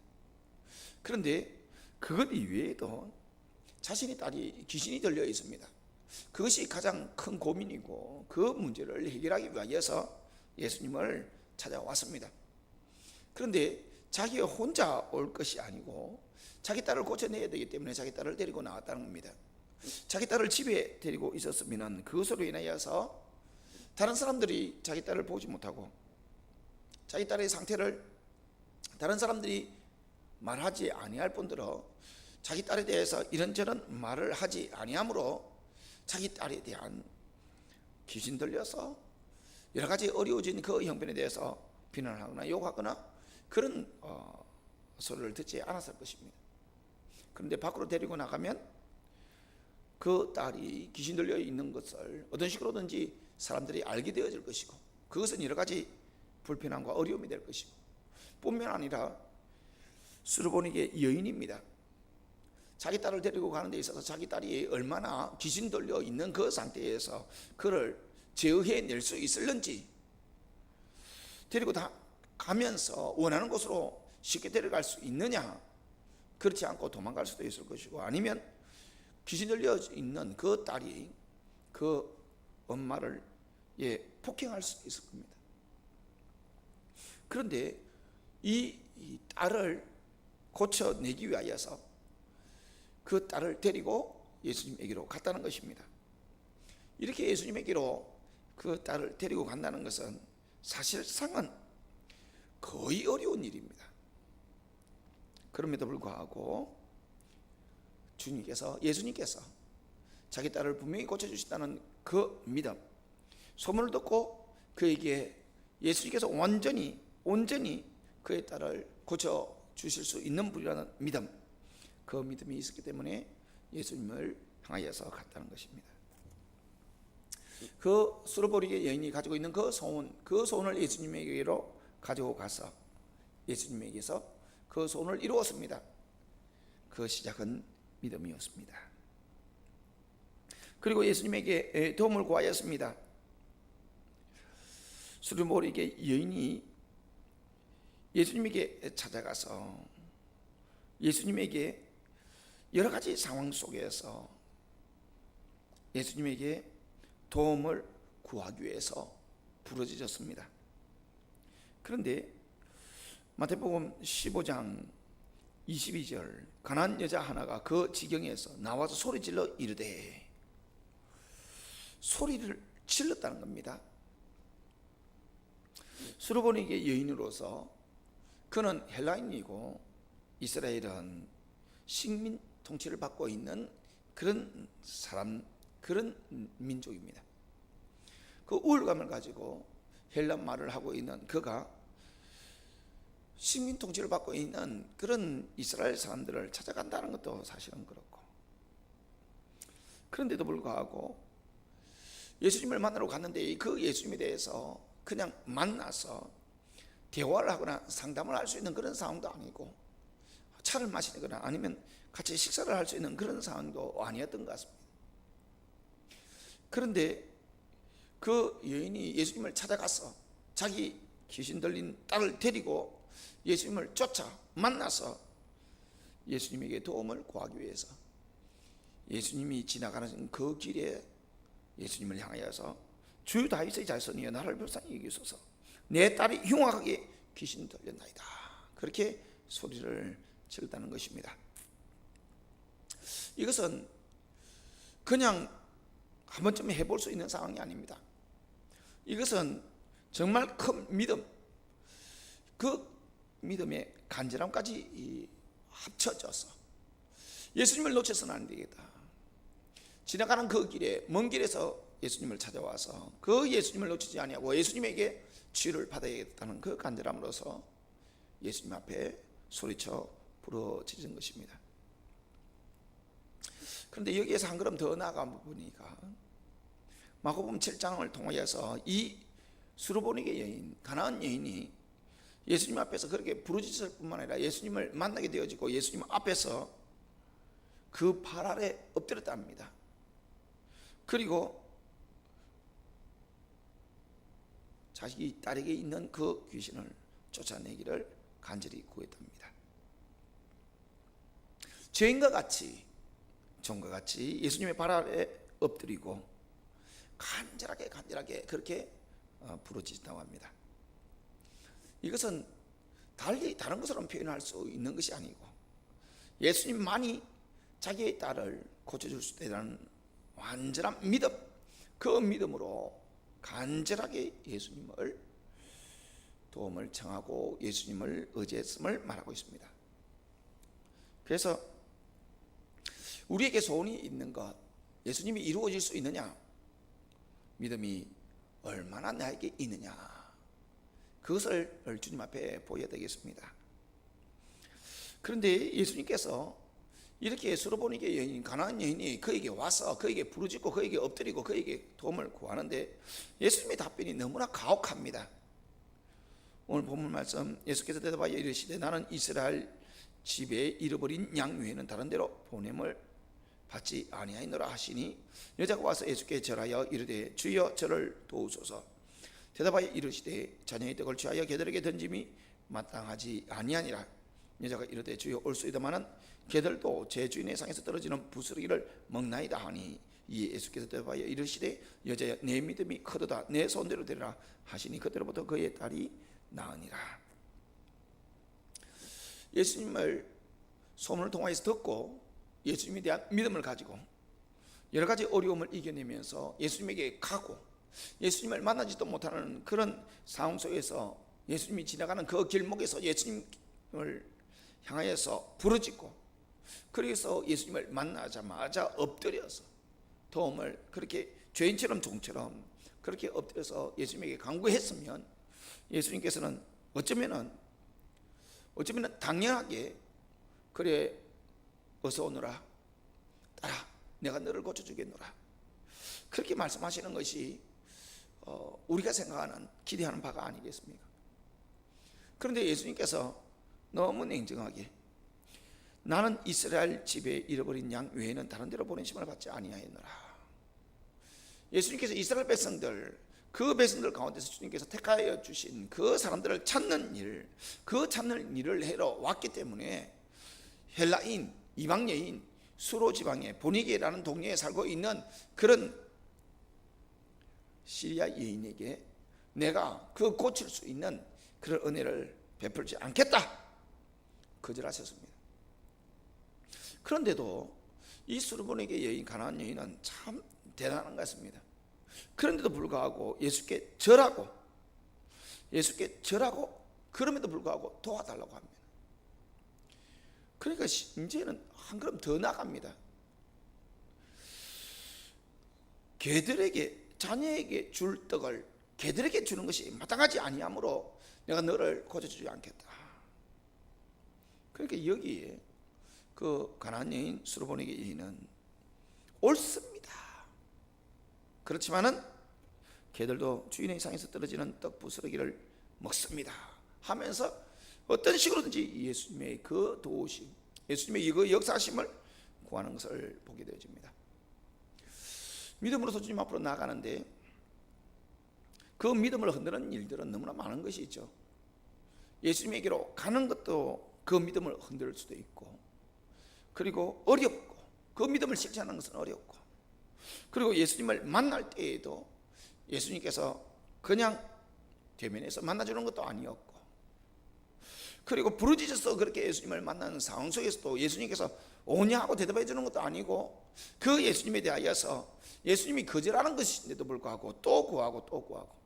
그런데 그것 이외에도 자신의 딸이 귀신이 들려 있습니다. 그것이 가장 큰 고민이고 그 문제를 해결하기 위해서 예수님을 찾아왔습니다. 그런데 자기가 혼자 올 것이 아니고 자기 딸을 고쳐내야 되기 때문에 자기 딸을 데리고 나왔다는 겁니다. 자기 딸을 집에 데리고 있었으면 그것으로 인하여서 다른 사람들이 자기 딸을 보지 못하고 자기 딸의 상태를 다른 사람들이 말하지 아니할 뿐더러 자기 딸에 대해서 이런저런 말을 하지 아니하므로 자기 딸에 대한 귀신 들려서 여러 가지 어려워진 그 형편에 대해서 비난하거나 욕하거나 그런 소리를 듣지 않았을 것입니다. 그런데 밖으로 데리고 나가면 그 딸이 귀신 들려 있는 것을 어떤 식으로든지 사람들이 알게 되어질 것이고, 그것은 여러 가지 불편함과 어려움이 될 것이고, 뿐만 아니라 수르보니게 여인입니다. 자기 딸을 데리고 가는 데 있어서 자기 딸이 얼마나 귀신 들려 있는 그 상태에서 그를 제어해낼 수 있을는지, 데리고 가면서 원하는 곳으로 쉽게 데려갈 수 있느냐, 그렇지 않고 도망갈 수도 있을 것이고, 아니면 귀신 들려 있는 그 딸이 그 엄마를 폭행할 수도 있을 겁니다. 그런데 이 딸을 고쳐내기 위하여서 그 딸을 데리고 예수님에게로 갔다는 것입니다. 이렇게 예수님에게로 그 딸을 데리고 간다는 것은 사실상은 거의 어려운 일입니다. 그럼에도 불구하고 예수님께서 자기 딸을 분명히 고쳐주신다는 그 믿음, 소문을 듣고 그에게 예수님께서 온전히 그의 딸을 고쳐주실 수 있는 분이라는 믿음, 그 믿음이 있었기 때문에 예수님을 향하여서 갔다는 것입니다. 그 수르보니게 여인이 가지고 있는 그 소원을 예수님에게로 가지고 가서 예수님에게서 그 소원을 이루었습니다. 그 시작은 믿음이었습니다. 그리고 예수님에게 도움을 구하였습니다. 수르보니게 여인이 예수님에게 찾아가서 예수님에게 여러 가지 상황 속에서 예수님에게 도움을 구하기 위해서 부르짖었습니다. 그런데 마태복음 15장 22절, 가난안 여자 하나가 그 지경에서 나와서 소리질러 이르되, 소리를 질렀다는 겁니다. 수르보니게 여인으로서 그는 헬라인이고 이스라엘은 식민 통치를 받고 있는 그런 민족입니다. 그 우울감을 가지고 헬란 말을 하고 있는 그가 식민 통치를 받고 있는 그런 이스라엘 사람들을 찾아간다는 것도 사실은 그렇고, 그런데도 불구하고 예수님을 만나러 갔는데 그 예수님에 대해서 그냥 만나서 대화를 하거나 상담을 할 수 있는 그런 상황도 아니고, 차를 마시거나 아니면 같이 식사를 할 수 있는 그런 상황도 아니었던 것 같습니다. 그런데 그 여인이 예수님을 찾아가서 자기 귀신 들린 딸을 데리고 예수님을 쫓아 만나서 예수님에게 도움을 구하기 위해서 예수님이 지나가는 그 길에 예수님을 향하여서 주 다윗의 자손이여 나를 불쌍히 여기소서, 내 딸이 흉악하게 귀신 들렸나이다, 그렇게 소리를 지르다는 것입니다. 이것은 그냥 한 번쯤 해볼 수 있는 상황이 아닙니다. 이것은 정말 큰 믿음, 그 믿음의 간절함까지 합쳐져서 예수님을 놓쳐서는 안 되겠다. 지나가는 그 길에, 먼 길에서 예수님을 찾아와서 그 예수님을 놓치지 아니하고 예수님에게 치유를 받아야겠다는 그 간절함으로서 예수님 앞에 소리쳐 부르짖은 것입니다. 그런데 여기에서 한 걸음 더 나아가 보니까 마가복음 7장을 통하여서 이 수르보니게 여인, 가나안 여인이 예수님 앞에서 그렇게 부르짖을 뿐만 아니라 예수님을 만나게 되어지고 예수님 앞에서 그 발 아래 엎드렸다 합니다. 그리고 자기 딸에게 있는 그 귀신을 쫓아내기를 간절히 구했답니다. 죄인과 같이, 종과 같이 예수님의 발 아래 엎드리고 간절하게 그렇게 부르짖었다고 합니다. 이것은 달리 다른 것으로 표현할 수 있는 것이 아니고 예수님만이 자기의 딸을 고쳐줄 수 있다는 완전한 믿음, 그 믿음으로 간절하게 예수님을 도움을 청하고 예수님을 의지했음을 말하고 있습니다. 그래서 우리에게 소원이 있는 것, 예수님이 이루어질 수 있느냐, 믿음이 얼마나 나에게 있느냐, 그것을 주님 앞에 보여야 되겠습니다. 그런데 예수님께서 이렇게 수르보니게 여인, 가나안 여인이 그에게 와서 그에게 부르짖고 그에게 엎드리고 그에게 도움을 구하는데 예수님의 답변이 너무나 가혹합니다. 오늘 본문 말씀, 예수께서 대답하여 이르시되 나는 이스라엘 집에 잃어버린 양 외에는 다른 데로 보냄을 받지 아니하였노라 하시니 여자가 와서 예수께 절하여 이르되 주여 저를 도우소서. 대답하여 이르시되 자녀의 떡을 취하여 개들에게 던짐이 마땅하지 아니하니라. 여자가 이르되 주여 올소이다마는 개들도 제 주인의 상에서 떨어지는 부스러기를 먹나이다 하니 이에 예수께서 대답하여 이르시되 여자여 내 믿음이 크도다, 내 손대로 되리라 하시니 그때로부터 그의 딸이 나으니라. 예수님을 소문을 통하여서 듣고 예수님에 대한 믿음을 가지고 여러 가지 어려움을 이겨내면서 예수님에게 가고 예수님을 만나지도 못하는 그런 상황 속에서 예수님이 지나가는 그 길목에서 예수님을 향하여서 부르짖고 그래서 예수님을 만나자마자 엎드려서 도움을, 그렇게 죄인처럼 종처럼 그렇게 엎드려서 예수님에게 간구했으면 예수님께서는 어쩌면 당연하게 그래 어서 오너라, 따라 내가 너를 고쳐주겠노라, 그렇게 말씀하시는 것이 우리가 생각하는, 기대하는 바가 아니겠습니까? 그런데 예수님께서 너무 냉정하게 나는 이스라엘 집에 잃어버린 양 외에는 다른 데로 보내심을 받지 아니하였노라. 예수님께서 이스라엘 백성들, 그 백성들 가운데서 주님께서 택하여 주신 그 사람들을 찾는 일, 그 찾는 일을 해러 왔기 때문에 헬라인, 이방 여인, 수로 지방의 보니게라는 동네에 살고 있는 그런 시리아 여인에게 내가 그 고칠 수 있는 그런 은혜를 베풀지 않겠다 거절하셨습니다. 그런데도 이 수르보니게 여인, 가나안 여인은 참 대단한 것 같습니다. 그런데도 불구하고 예수께 절하고 그럼에도 불구하고 도와달라고 합니다. 그러니까 이제는 한 걸음 더 나갑니다. 개들에게, 자녀에게 줄 떡을 개들에게 주는 것이 마땅하지 아니하므로 내가 너를 고쳐주지 않겠다. 그러니까 여기에 그 가나안 여인, 수르보니게 여인은 옳습니다. 그렇지만은 개들도 주인의 상에서 떨어지는 떡 부스러기를 먹습니다 하면서 어떤 식으로든지 예수님의 그 도우심, 예수님의 그 역사하심을 구하는 것을 보게 되어집니다. 믿음으로서 주님 앞으로 나아가는데 그 믿음을 흔드는 일들은 너무나 많은 것이 있죠. 예수님에게로 가는 것도 그 믿음을 흔들 수도 있고, 그리고 어렵고 그 믿음을 실천하는 것은 어렵고, 그리고 예수님을 만날 때에도 예수님께서 그냥 대면에서 만나주는 것도 아니었고, 그리고 부르짖어서 그렇게 예수님을 만나는 상황 속에서도 예수님께서 오냐 하고 대답해 주는 것도 아니고, 그 예수님에 대하여서 예수님이 거절하는 것인데도 불구하고 또 구하고 또 구하고,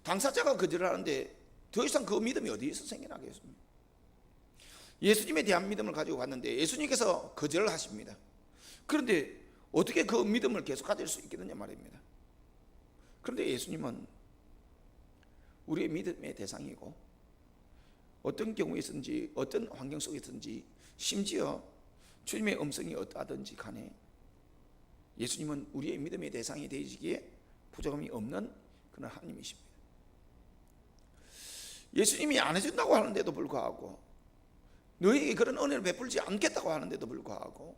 당사자가 거절하는데 더 이상 그 믿음이 어디에서 생겨나겠습니까? 예수님에 대한 믿음을 가지고 갔는데 예수님께서 거절을 하십니다. 그런데 어떻게 그 믿음을 계속 가질 수 있겠느냐 말입니다. 그런데 예수님은 우리의 믿음의 대상이고, 어떤 경우에든지 어떤 환경 속에든지 심지어 주님의 음성이 어떠하든지 간에 예수님은 우리의 믿음의 대상이 되시기에 부족함이 없는 그런 하나님이십니다. 예수님이 안 해준다고 하는데도 불구하고, 너에게 그런 은혜를 베풀지 않겠다고 하는데도 불구하고,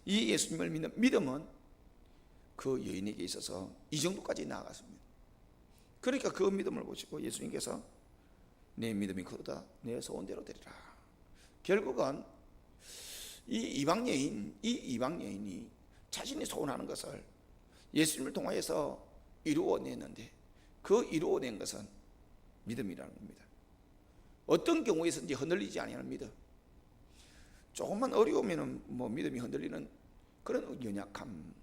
이 예수님을 믿는 믿음은 그 여인에게 있어서 이 정도까지 나아갔습니다. 그러니까 그 믿음을 보시고 예수님께서 내 믿음이 크다, 내 소원대로 되리라. 결국은 이 이방 여인이 자신이 소원하는 것을 예수님을 통하여서 이루어냈는데, 그 이루어낸 것은 믿음이라는 겁니다. 어떤 경우에서든지 흔들리지 아니하는 믿음. 조금만 어려우면 믿음이 흔들리는 그런 연약함,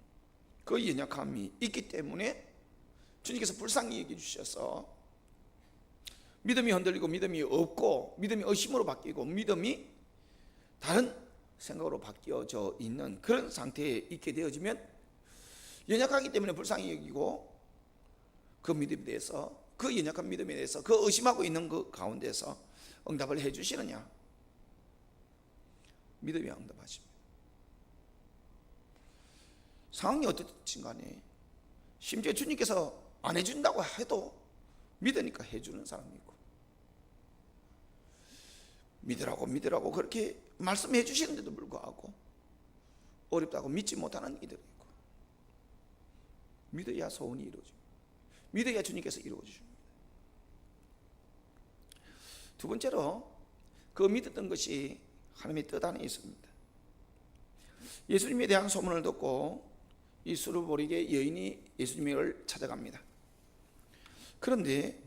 그 연약함이 있기 때문에 주님께서 불쌍히 여겨주셔서 믿음이 흔들리고 믿음이 없고 믿음이 의심으로 바뀌고 믿음이 다른 생각으로 바뀌어져 있는 그런 상태에 있게 되어지면, 연약하기 때문에 불쌍히 여기고 그 믿음에 대해서, 그 연약한 믿음에 대해서, 그 의심하고 있는 그 가운데서 응답을 해 주시느냐? 믿음이 응답하십니다. 상황이 어떻든 간에, 심지어 주님께서 안 해준다고 해도 믿으니까 해주는 사람이 있고, 믿으라고 그렇게 말씀해 주시는데도 불구하고 어렵다고 믿지 못하는 이들이 있고, 믿어야 소원이 이루어집니다. 믿어야 주님께서 이루어 주십니다. 두 번째로, 그 믿었던 것이 하나님의 뜻 안에 있습니다. 예수님에 대한 소문을 듣고 이 수르보리게 여인이 예수님을 찾아갑니다. 그런데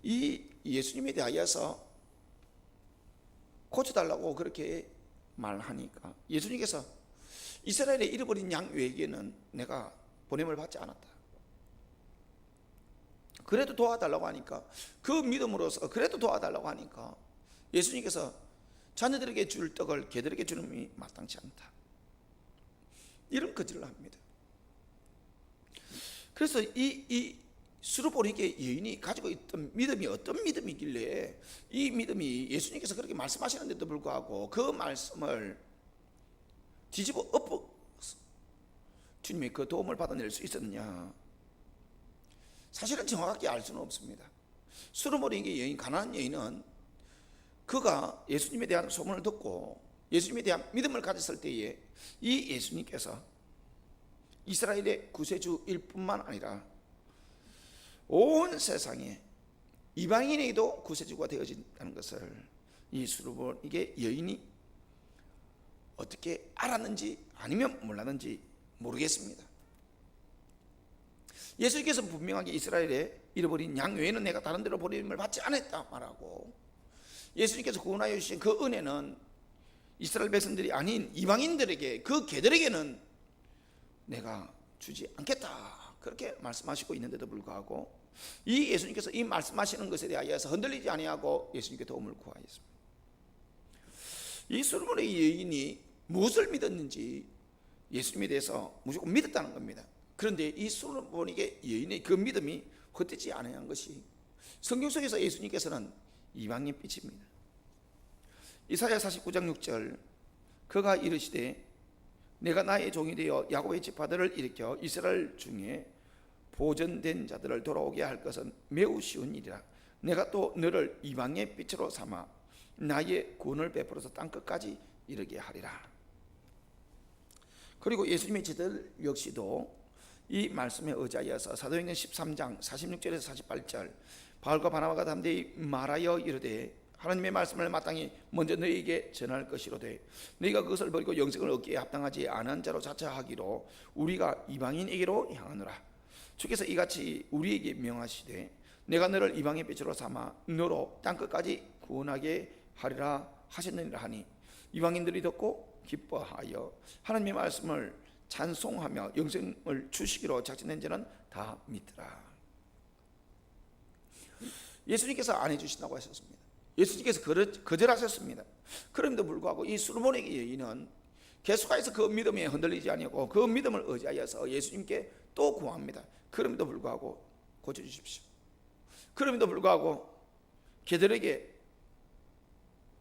이 예수님에 대하여서 고쳐달라고 그렇게 말하니까 예수님께서 이스라엘에 잃어버린 양 외에게는 내가 보냄을 받지 않았다. 그래도 도와달라고 하니까, 그 믿음으로서 그래도 도와달라고 하니까 예수님께서 자녀들에게 줄 떡을 개들에게 주는 이 마땅치 않다, 이런 거절을 합니다. 그래서 이 수르보리게 여인이 가지고 있던 믿음이 어떤 믿음이길래 이 믿음이 예수님께서 그렇게 말씀하시는데도 불구하고 그 말씀을 뒤집어 엎어 주님의 그 도움을 받아낼 수 있었느냐? 사실은 정확하게 알 수는 없습니다. 수르보리게 여인, 가나안 여인은 그가 예수님에 대한 소문을 듣고 예수님에 대한 믿음을 가졌을 때에 이 예수님께서 이스라엘의 구세주일 뿐만 아니라 온 세상에 이방인에게도 구세주가 되어진다는 것을 이 수르보리게 여인이 어떻게 알았는지 아니면 몰랐는지 모르겠습니다. 예수님께서 분명하게 이스라엘에 잃어버린 양 외에는 내가 다른 데로 보냄을 받지 않았다 말하고, 예수님께서 구원하여 주신 그 은혜는 이스라엘 백성들이 아닌 이방인들에게, 그 개들에게는 내가 주지 않겠다, 그렇게 말씀하시고 있는데도 불구하고 이 예수님께서 이 말씀하시는 것에 대하여서 흔들리지 아니하고 예수님께 도움을 구하였습니다. 이 수르보리 여인이 무엇을 믿었는지 예수님에 대해서 무조건 믿었다는 겁니다. 그런데 이 수르보리게 여인의 그 믿음이 헛되지 아니한 것이, 성경 속에서 예수님께서는 이방인 빛입니다. 이사야 49장 6절, 그가 이르시되 내가 나의 종이 되어 야곱의 지파들을 일으켜 이스라엘 중에 보존된 자들을 돌아오게 할 것은 매우 쉬운 일이라. 내가 또 너를 이방의 빛으로 삼아 나의 구원을 베풀어서 땅끝까지 이르게 하리라. 그리고 예수님의 제자들 역시도 이 말씀에 의지하여서 사도행전 13장 46절에서 48절, 바울과 바나바가 담대히 말하여 이르되 하나님의 말씀을 마땅히 먼저 너희에게 전할 것이로되 너희가 그것을 버리고 영생을 얻기에 합당하지 않은 자로 자처하기로 우리가 이방인에게로 향하노라. 주께서 이같이 우리에게 명하시되 내가 너를 이방의 빛으로 삼아 너로 땅끝까지 구원하게 하리라 하셨느니라 하니 이방인들이 듣고 기뻐하여 하나님의 말씀을 찬송하며 영생을 주시기로 작정된 자는 다 믿더라. 예수님께서 안 해주신다고 하셨습니다. 예수님께서 거절하셨습니다. 그럼에도 불구하고 이 솔로몬의 여인은 계속해서 그 믿음에 흔들리지 아니하고 그 믿음을 의지하여서 예수님께 또 구합니다. 그럼에도 불구하고 고쳐주십시오. 그럼에도 불구하고 걔들에게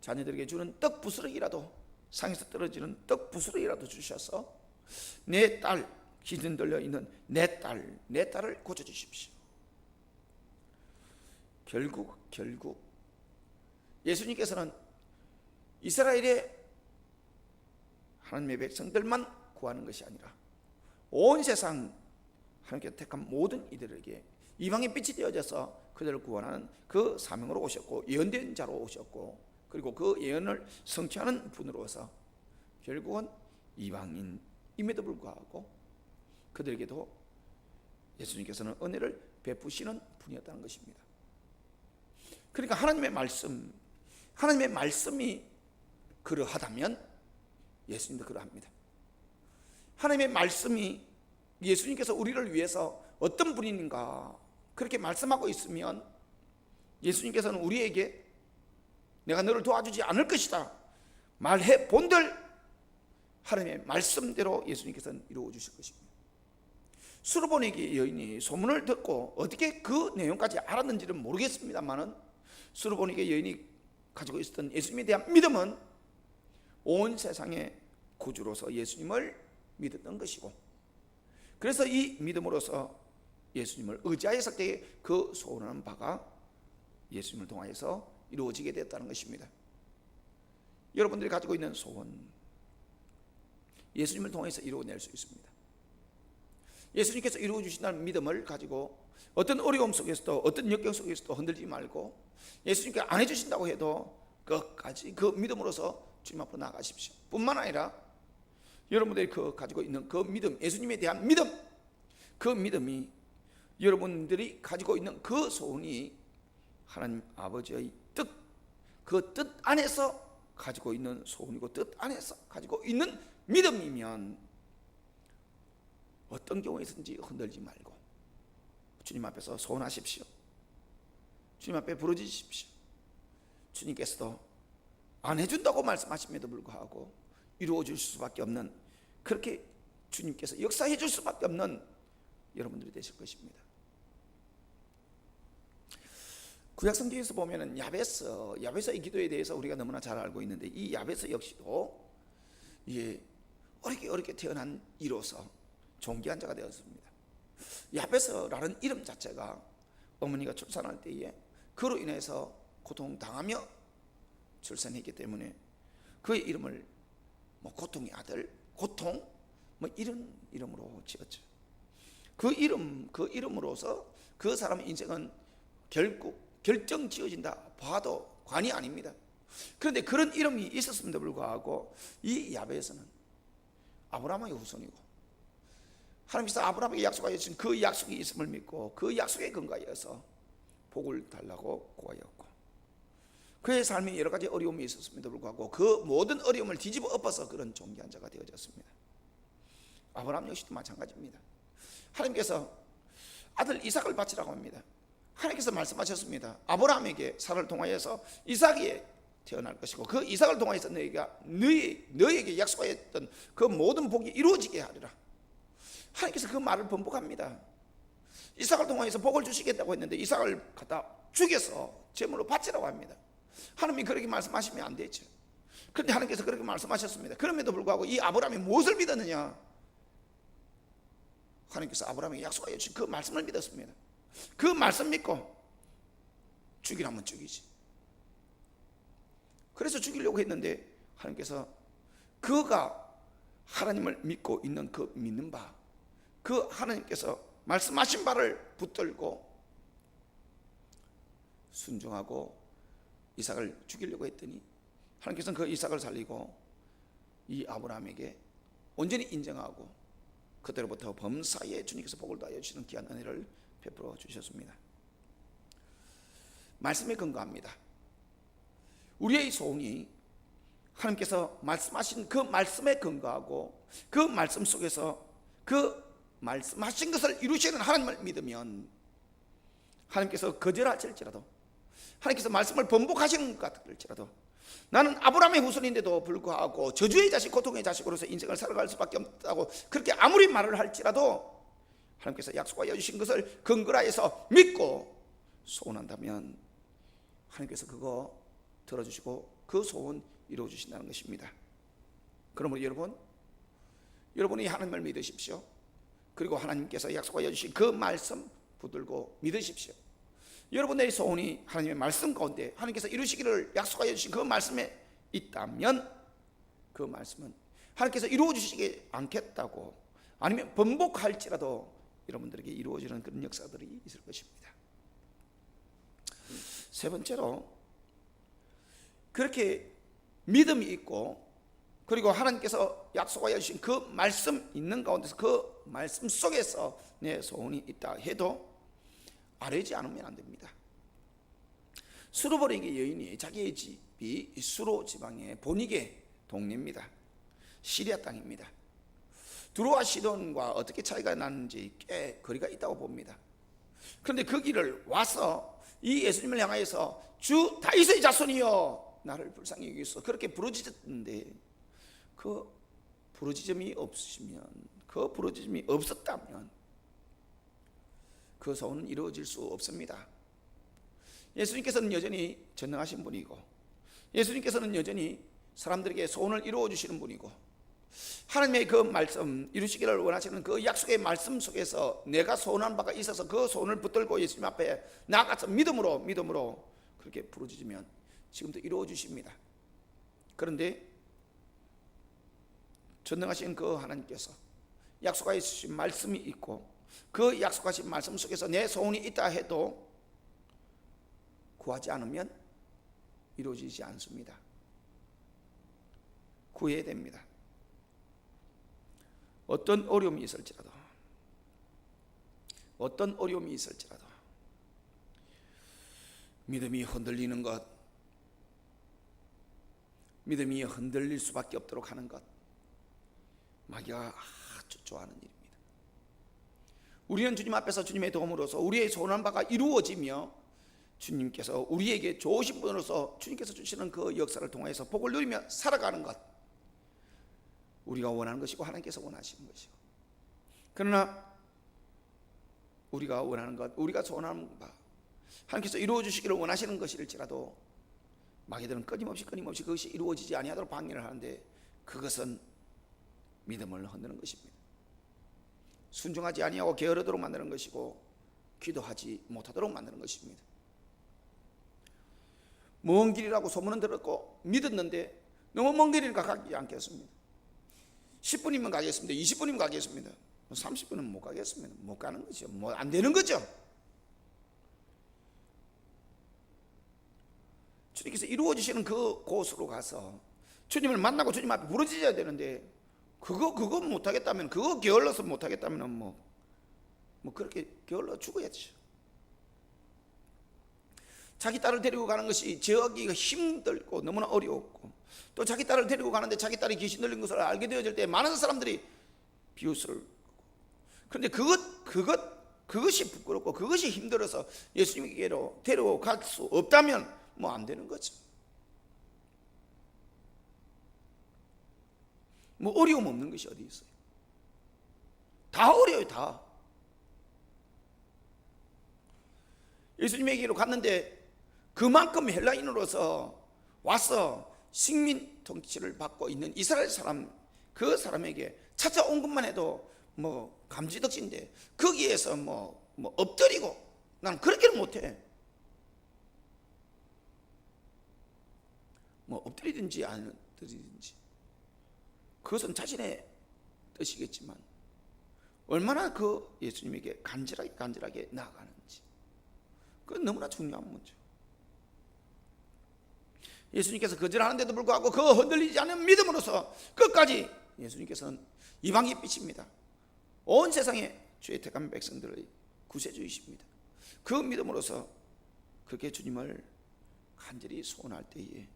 자녀들에게 주는 떡 부스러기라도, 상에서 떨어지는 떡 부스러기라도 주셔서 내 딸, 기준 들려 있는 내 딸을 고쳐주십시오. 결국 예수님께서는 이스라엘의 하나님의 백성들만 구하는 것이 아니라 온 세상 하나님께서 택한 모든 이들에게 이방의 빛이 되어져서 그들을 구원하는 그 사명으로 오셨고 예언된 자로 오셨고 그리고 그 예언을 성취하는 분으로서 결국은 이방인임에도 불구하고 그들에게도 예수님께서는 은혜를 베푸시는 분이었다는 것입니다. 그러니까 하나님의 말씀이 그러하다면 예수님도 그러합니다. 하나님의 말씀이 예수님께서 우리를 위해서 어떤 분인가 그렇게 말씀하고 있으면 예수님께서는 우리에게 내가 너를 도와주지 않을 것이다 말해 본들 하나님의 말씀대로 예수님께서는 이루어 주실 것입니다. 수르보니게 여인이 소문을 듣고 어떻게 그 내용까지 알았는지는 모르겠습니다만은 수르보니게 여인이 가지고 있었던 예수님에 대한 믿음은 온 세상의 구주로서 예수님을 믿었던 것이고 그래서 이 믿음으로서 예수님을 의지하였을 때에 그 소원하는 바가 예수님을 통하여서 이루어지게 됐다는 것입니다. 여러분들이 가지고 있는 소원 예수님을 통해서 이루어낼 수 있습니다. 예수님께서 이루어 주신다는 믿음을 가지고 어떤 어려움 속에서도 어떤 역경 속에서도 흔들리지 말고 예수님께 안 해주신다고 해도 끝까지 그 믿음으로서 주님 앞으로 나아가십시오. 뿐만 아니라 여러분들이 가지고 있는 그 믿음, 예수님에 대한 믿음, 그 믿음이 여러분들이 가지고 있는 그 소원이 하나님 아버지의 뜻, 그 뜻 안에서 가지고 있는 소원이고 뜻 안에서 가지고 있는 믿음이면 어떤 경우에든지 흔들지 말고 주님 앞에서 소원하십시오. 주님 앞에 부르짖으십시오. 주님께서도 안 해준다고 말씀하심에도 불구하고 이루어 줄 수밖에 없는 그렇게 주님께서 역사해 줄 수밖에 없는 여러분들이 되실 것입니다. 구약성경에서 보면은 야베스의 기도에 대해서 우리가 너무나 잘 알고 있는데 이 야베스 역시도 어렵게 태어난 이로서 존귀한 자가 되었습니다. 야베스라는 이름 자체가 어머니가 출산할 때에 그로 인해서 고통당하며 출산했기 때문에 그의 이름을 고통의 아들, 고통 이런 이름으로 지었죠. 그 이름으로서 그 사람의 인생은 결국 결정 지어진다 봐도 관이 아닙니다. 그런데 그런 이름이 있었음에도 불구하고 이 야베스는 아브라함의 후손이고 하나님께서 아브라함에게 약속하신 그 약속이 있음을 믿고 그 약속에 근거하여서 복을 달라고 구하였고 그의 삶에 여러 가지 어려움이 있었음에도 불구하고 그 모든 어려움을 뒤집어 엎어서 그런 존귀한 자가 되어졌습니다. 아브라함 역시도 마찬가지입니다. 하나님께서 아들 이삭을 바치라고 합니다. 하나님께서 말씀하셨습니다. 아브라함에게 사라를 통하여서 이삭이 태어날 것이고 그 이삭을 통하여서 너희에게 약속하였던 그 모든 복이 이루어지게 하리라. 하나님께서 그 말을 번복합니다. 이삭을 통하여서 복을 주시겠다고 했는데 이삭을 갖다 죽여서 제물로 바치라고 합니다. 하나님이 그렇게 말씀하시면 안 되죠. 그런데 하나님께서 그렇게 말씀하셨습니다. 그럼에도 불구하고 이 아브라함이 무엇을 믿었느냐? 하나님께서 아브라함에게 약속하여 주신 그 말씀을 믿었습니다. 그 말씀 믿고 죽이라면 죽이지. 그래서 죽이려고 했는데 하나님께서 그가 하나님을 믿고 있는 그 믿는 바, 그 하나님께서 말씀하신 바를 붙들고 순종하고 이삭을 죽이려고 했더니 하나님께서는 그 이삭을 살리고 이 아브라함에게 온전히 인정하고 그때로부터 범사에 주님께서 복을 다하여 주시는 귀한 은혜를 베풀어 주셨습니다. 말씀에 근거합니다. 우리의 소원이 하나님께서 말씀하신 그 말씀에 근거하고 그 말씀 속에서 그 말씀하신 것을 이루시는 하나님을 믿으면 하나님께서 거절하실지라도 하나님께서 말씀을 번복하시는 것 같을지라도 나는 아브라함의 후손인데도 불구하고 저주의 자식 고통의 자식으로서 인생을 살아갈 수밖에 없다고 그렇게 아무리 말을 할지라도 하나님께서 약속하여 주신 것을 근거하여서 믿고 소원한다면 하나님께서 그거 들어주시고 그 소원 이루어주신다는 것입니다. 그러므로 여러분이 하나님을 믿으십시오. 그리고 하나님께서 약속하여 주신 그 말씀 붙들고 믿으십시오. 여러분의 소원이 하나님의 말씀 가운데 하나님께서 이루시기를 약속하여 주신 그 말씀에 있다면 그 말씀은 하나님께서 이루어 주시지 않겠다고 아니면 번복할지라도 여러분들에게 이루어지는 그런 역사들이 있을 것입니다. 세 번째로 그렇게 믿음이 있고 그리고 하나님께서 약속하여 주신 그 말씀 있는 가운데서 그 말씀 속에서 내 소원이 있다 해도 아뢰지 않으면 안 됩니다. 수로보리게 여인이 자기의 집이 수로 지방의 보니게 동네입니다. 시리아 땅입니다. 두로와 시돈과 어떻게 차이가 나는지 꽤 거리가 있다고 봅니다. 그런데 그 길을 와서 이 예수님을 향하여서 주 다윗의 자손이여 나를 불쌍히 여기소서 그렇게 부르짖었는데 그 부르짖음이 없었다면 그 소원은 이루어질 수 없습니다. 예수님께서는 여전히 전능하신 분이고 예수님께서는 여전히 사람들에게 소원을 이루어 주시는 분이고 하나님의 그 말씀 이루시기를 원하시는 그 약속의 말씀 속에서 내가 소원한 바가 있어서 그 소원을 붙들고 예수님 앞에 나아가서 믿음으로 그렇게 부르짖으면 지금도 이루어 주십니다. 그런데 전능하신 그 하나님께서 약속하여 주신 말씀이 있고 그 약속하신 말씀 속에서 내 소원이 있다 해도 구하지 않으면 이루어지지 않습니다. 구해야 됩니다. 어떤 어려움이 있을지라도 믿음이 흔들리는 것, 믿음이 흔들릴 수밖에 없도록 하는 것, 마귀가 아주 좋아하는 일입니다. 우리는 주님 앞에서 주님의 도움으로서 우리의 소원한 바가 이루어지며 주님께서 우리에게 좋으신 분으로서 주님께서 주시는 그 역사를 통해서 복을 누리며 살아가는 것, 우리가 원하는 것이고 하나님께서 원하시는 것이고, 그러나 우리가 원하는 것, 우리가 소원하는 바 하나님께서 이루어 주시기를 원하시는 것일지라도 마귀들은 끊임없이 그것이 이루어지지 아니하도록 방해를 하는데 그것은 믿음을 흔드는 것입니다. 순종하지 아니하고 게으르도록 만드는 것이고 기도하지 못하도록 만드는 것입니다. 먼 길이라고 소문은 들었고 믿었는데 너무 먼 길이니까 가지 않겠습니다. 10분이면 가겠습니다. 20분이면 가겠습니다. 30분은 못 가겠습니다. 못 가는 거죠. 뭐 안 되는 거죠. 주님께서 이루어 주시는 그 곳으로 가서 주님을 만나고 주님 앞에 부르짖어야 되는데 그거 못 하겠다면, 그거 게을러서 못 하겠다면 뭐 그렇게 게을러 죽어야죠. 자기 딸을 데리고 가는 것이 제어하기가 힘들고 너무나 어려웠고, 또 자기 딸을 데리고 가는데 자기 딸이 귀신 들린 것을 알게 되어질 때 많은 사람들이 비웃을. 그런데 그것이 부끄럽고 그것이 힘들어서 예수님께로 데리고 갈 수 없다면 뭐 안 되는 거죠. 뭐 어려움 없는 것이 어디 있어요? 다 어려워요, 다. 예수님에게로 갔는데 그만큼 헬라인으로서 와서 식민 통치를 받고 있는 이스라엘 사람, 그 사람에게 찾아온 것만 해도 뭐 감지덕지인데 거기에서 뭐 엎드리고, 난 그렇게는 못해. 뭐 엎드리든지 안 엎드리든지 그것은 자신의 뜻이겠지만 얼마나 그 예수님에게 간절하게 나아가는지, 그건 너무나 중요한 문제. 예수님께서 거절하는데도 불구하고 그 흔들리지 않는 믿음으로서 끝까지 예수님께서는 이방의 빛입니다. 온 세상에 주의 택한 백성들의 구세주이십니다. 그 믿음으로서 그렇게 주님을 간절히 소원할 때에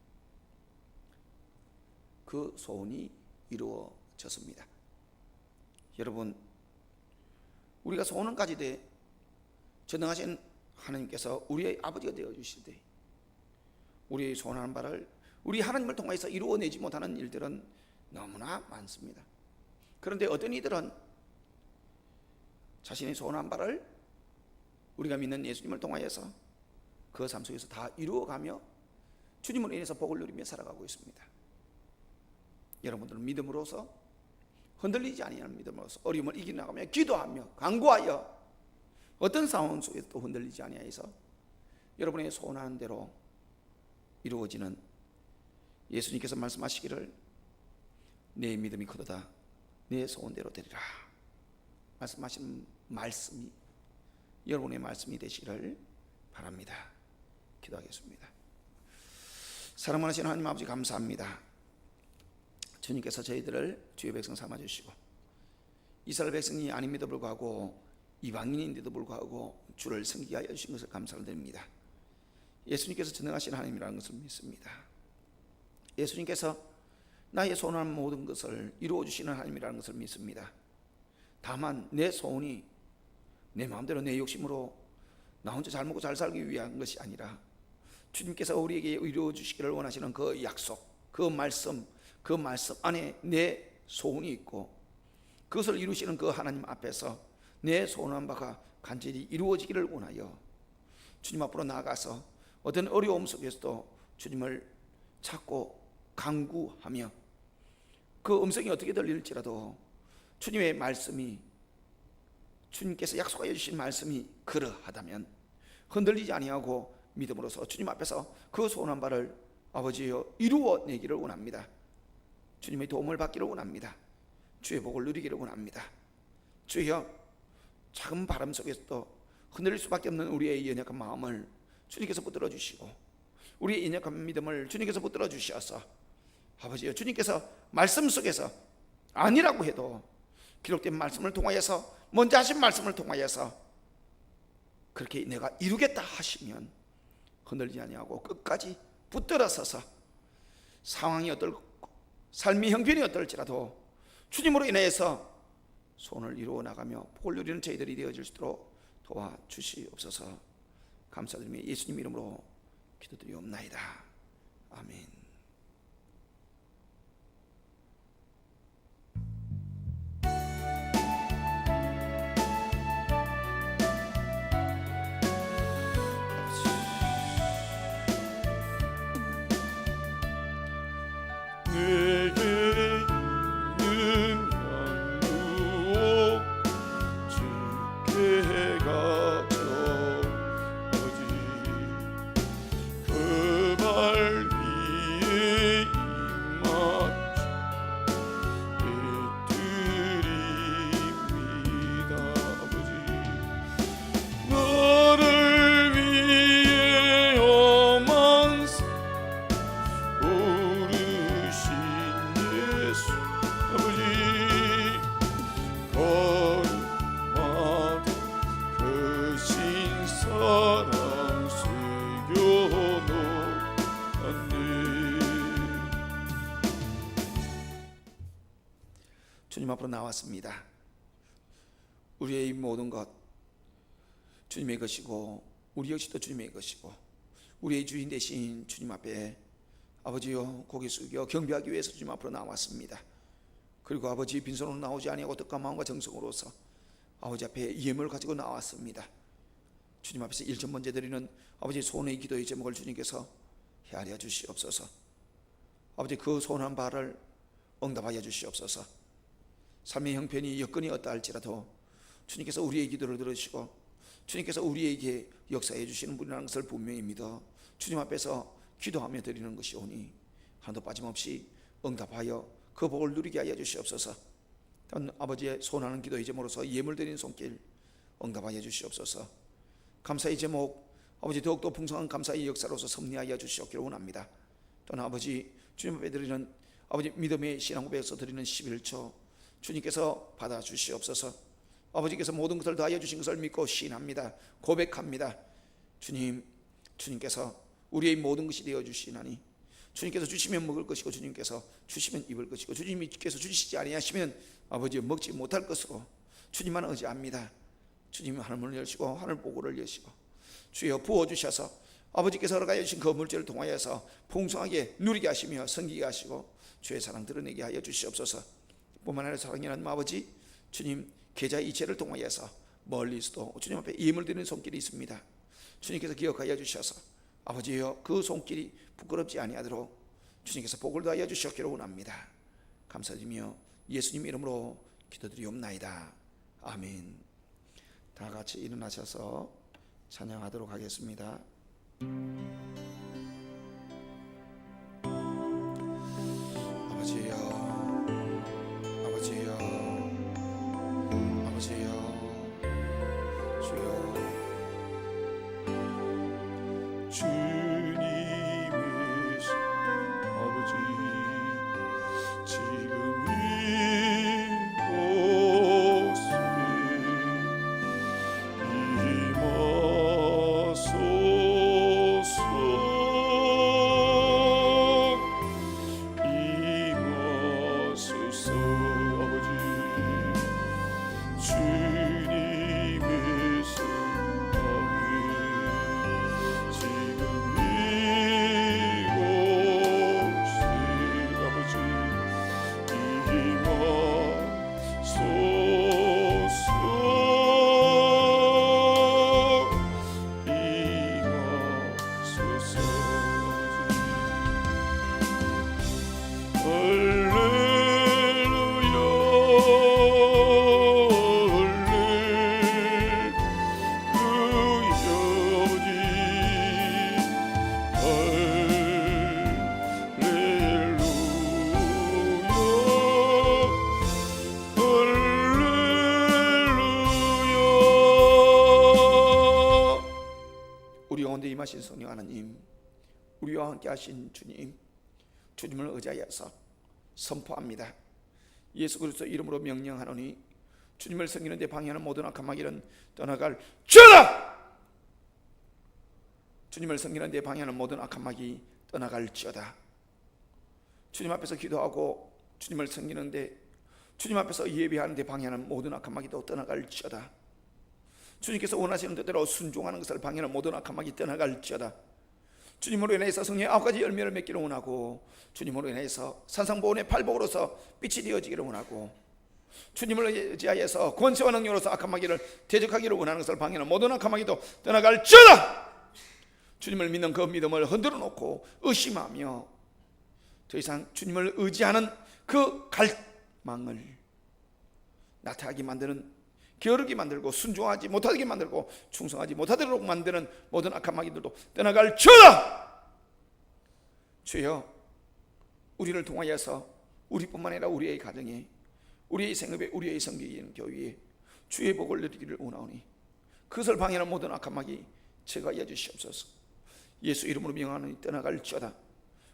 그 소원이 이루어졌습니다. 여러분, 우리가 소원은 가지되 전능하신 하나님께서 우리의 아버지가 되어주실 때 우리의 소원하는 바를 우리 하나님을 통해서 이루어내지 못하는 일들은 너무나 많습니다. 그런데 어떤 이들은 자신의 소원한 바를 우리가 믿는 예수님을 통하여서 그 삶 속에서 다 이루어가며 주님으로 인해서 복을 누리며 살아가고 있습니다. 여러분들은 믿음으로서 흔들리지 아니하는 믿음으로서 어려움을 이겨나가며 기도하며 간구하여 어떤 상황 속에서 또 흔들리지 아니하여서 여러분의 소원하는 대로 이루어지는 예수님께서 말씀하시기를 내 믿음이 크도다 내 소원대로 되리라 말씀하신 말씀이 여러분의 말씀이 되시기를 바랍니다. 기도하겠습니다. 사랑 많으신 하나님 아버지 감사합니다. 주님께서 저희들을 주의 백성 삼아주시고 이스라엘 백성이 아님에도 불구하고 이방인인데도 불구하고 주를 섬기게 하여 주신 것을 감사를 드립니다. 예수님께서 전능하신 하나님이라는 것을 믿습니다. 예수님께서 나의 소원한 모든 것을 이루어 주시는 하나님이라는 것을 믿습니다. 다만 내 소원이 내 마음대로 내 욕심으로 나 혼자 잘 먹고 잘 살기 위한 것이 아니라 주님께서 우리에게 이루어 주시기를 원하시는 그 약속, 그 말씀 안에 내 소원이 있고 그것을 이루시는 그 하나님 앞에서 내 소원한 바가 간절히 이루어지기를 원하여 주님 앞으로 나아가서 어떤 어려움 속에서도 주님을 찾고 간구하며 그 음성이 어떻게 들릴지라도 주님의 말씀이 주님께서 약속하여 주신 말씀이 그러하다면 흔들리지 아니하고 믿음으로서 주님 앞에서 그 소원한 바를 아버지여 이루어내기를 원합니다. 주님의 도움을 받기를 원합니다. 주의 복을 누리기를 원합니다. 주여 작은 바람 속에서도 흔들릴 수밖에 없는 우리의 연약한 마음을 주님께서 붙들어 주시고 우리의 연약한 믿음을 주님께서 붙들어 주셔서 아버지여 주님께서 말씀 속에서 아니라고 해도 기록된 말씀을 통하여서 먼저 하신 말씀을 통하여서 그렇게 내가 이루겠다 하시면 흔들리지 아니하고 끝까지 붙들어 서서 상황이 어떨고 삶의 형편이 어떨지라도 주님으로 인해서 소원을 이루어 나가며 복을 누리는 저희들이 되어질 수 있도록 도와주시옵소서. 감사드리며 예수님 이름으로 기도드리옵나이다. 아멘. 내게 있는 양육 주께 가져 아버지 그 발 위에 입맞춰 드립니다. 아버지 너를 위해 험한 삶 오르신 예수 아버지 거룩하고 크신 사랑 새겨놓았네. 주님 앞으로 나왔습니다. 우리의 모든 것 주님의 것이고 우리 역시도 주님의 것이고 우리의 주인 되신 주님 앞에 아버지여 고개 숙여 경배하기 위해서 주님 앞으로 나왔습니다. 그리고 아버지 빈손으로 나오지 아니하고 뜻과 마음과 정성으로서 아버지 앞에 예물을 가지고 나왔습니다. 주님 앞에서 일천 번째 드리는 아버지 소원의 기도의 제목을 주님께서 헤아려 주시옵소서. 아버지 그 소원한 바를 응답하여 주시옵소서. 삶의 형편이 여건이 어떠할지라도 주님께서 우리의 기도를 들으시고 주님께서 우리에게 역사해 주시는 분이라는 것을 분명히 믿어 주님 앞에서 기도하며 드리는 것이오니 하나도 빠짐없이 응답하여 그 복을 누리게 하여 주시옵소서. 아버지의 소원하는 기도의 제목으로서 예물 드리는 손길 응답하여 주시옵소서. 감사의 제목 아버지 더욱더 풍성한 감사의 역사로서 섭리하여 주시옵기를 원합니다. 또는 아버지 주님 앞에 드리는 아버지 믿음의 신앙 고백에서 드리는 11조 주님께서 받아 주시옵소서. 아버지께서 모든 것을 다하여 주신 것을 믿고 시인합니다. 고백합니다. 주님께서 우리의 모든 것이 되어 주시나니 주님께서 주시면 먹을 것이고 주님께서 주시면 입을 것이고 주님께서 주시지 아니하시면 아버지 먹지 못할 것으로 주님만 의지합니다. 주님 하늘문을 여시고 하늘 보고를 여시고 주여 부어주셔서 아버지께서 허락하여 주신 그 물질을 통하여서 풍성하게 누리게 하시며 섬기게 하시고 주의 사랑 드러내게 하여 주시옵소서. 뿐만 아니라 사랑이 하나님 아버지 주님 계좌 이체를 통하여서 멀리서도 주님 앞에 예물 드리는 손길이 있습니다. 주님께서 기억하여 주셔서 아버지여 그 손길이 부끄럽지 아니하도록 주님께서 복을 더하여 주시옵기를 원합니다. 감사드리며 예수님 이름으로 기도드리옵나이다. 아멘. 다 같이 일어나셔서 찬양하도록 하겠습니다. 아버지여 아버지여 아버지여 주여 주님의 아버지 지금 이곳에 임하소서. 아버지 주님의 사랑에 지금 이곳에 아버지 임하소서. 할렐루야 우리 가운데 임하신 성령 하나님, 우리와 함께 하신 주님을 의지하여서 선포합니다. 예수 그리스도 이름으로 명령하노니 주님을 섬기는 데 방해하는 모든 악한 마귀는 떠나갈 지어다. 주님을 섬기는 데 방해하는 모든 악한 마귀 떠나갈지어다. 주님 앞에서 기도하고 주님을 섬기는데 주님 앞에서 예배하는 데 방해하는 모든 악한 마귀도 떠나갈지어다. 주님께서 원하시는 뜻대로 순종하는 것을 방해하는 모든 악한 마귀 떠나갈지어다. 주님으로 인해서 성령의 9가지 열매를 맺기를 원하고 주님으로 인해서 산상보온의 팔복으로서 빛이 되어지기를 원하고 주님을 의지하여서 권세와 능력으로서 악한 마귀를 대적하기를 원하는 것을 방해하는 모든 악한 마귀도 떠나갈지어다. 주님을 믿는 그 믿음을 흔들어 놓고 의심하며 더 이상 주님을 의지하는 그 갈망을 나타나게 만드는, 게으르게 만들고 순종하지 못하게 만들고 충성하지 못하도록 만드는 모든 악한 마귀들도 떠나갈지어다. 주여, 우리를 통하여서 우리뿐만 아니라 우리의 가정에, 우리의 생업에, 우리의 성교인 교회에 주의 복을 누리기를 원하오니 그것을 방해하는 모든 악한 마귀 제거하여 주시옵소서. 예수 이름으로 명하노니 떠나갈지어다.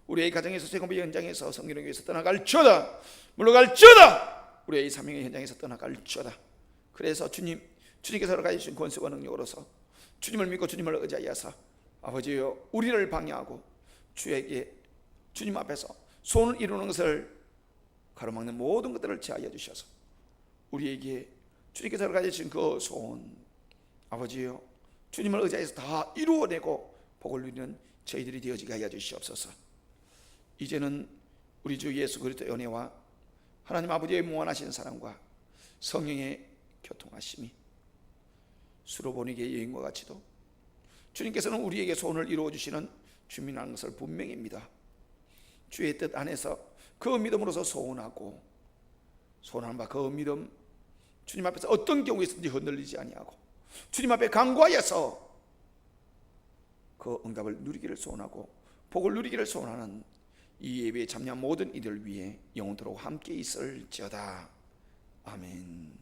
우리의 가정에서, 생업의 현장에서, 성교의 교회에서 떠나갈지어다. 물러갈지어다. 우리의 사명의 현장에서 떠나갈지어다. 그래서 주님께서 허락하여 주신 권세와 능력으로서 주님을 믿고 주님을 의지하여서 아버지여 우리를 방해하고 주에게 주님 앞에서 소원을 이루는 것을 가로막는 모든 것들을 제하여 주셔서 우리에게 주님께서 허락하여 주신 그 소원 아버지여 주님을 의지해서 다 이루어내고 복을 누리는 저희들이 되어지게 하여 주시옵소서. 이제는 우리 주 예수 그리스도의 은혜와 하나님 아버지의 무한하신 사랑과 성령의 교통하심이 수로 보내기의 여인과 같이도 주님께서는 우리에게 소원을 이루어 주시는 주민이라는 것을 분명히 믿어 주의 뜻 안에서 그 믿음으로서 소원하고 소원하는 바 그 믿음 주님 앞에서 어떤 경우에서든지 흔들리지 아니하고 주님 앞에 간구하여서 그 응답을 누리기를 소원하고 복을 누리기를 소원하는 이 예배에 참여한 모든 이들 위해 영원토록 함께 있을지어다. 아멘.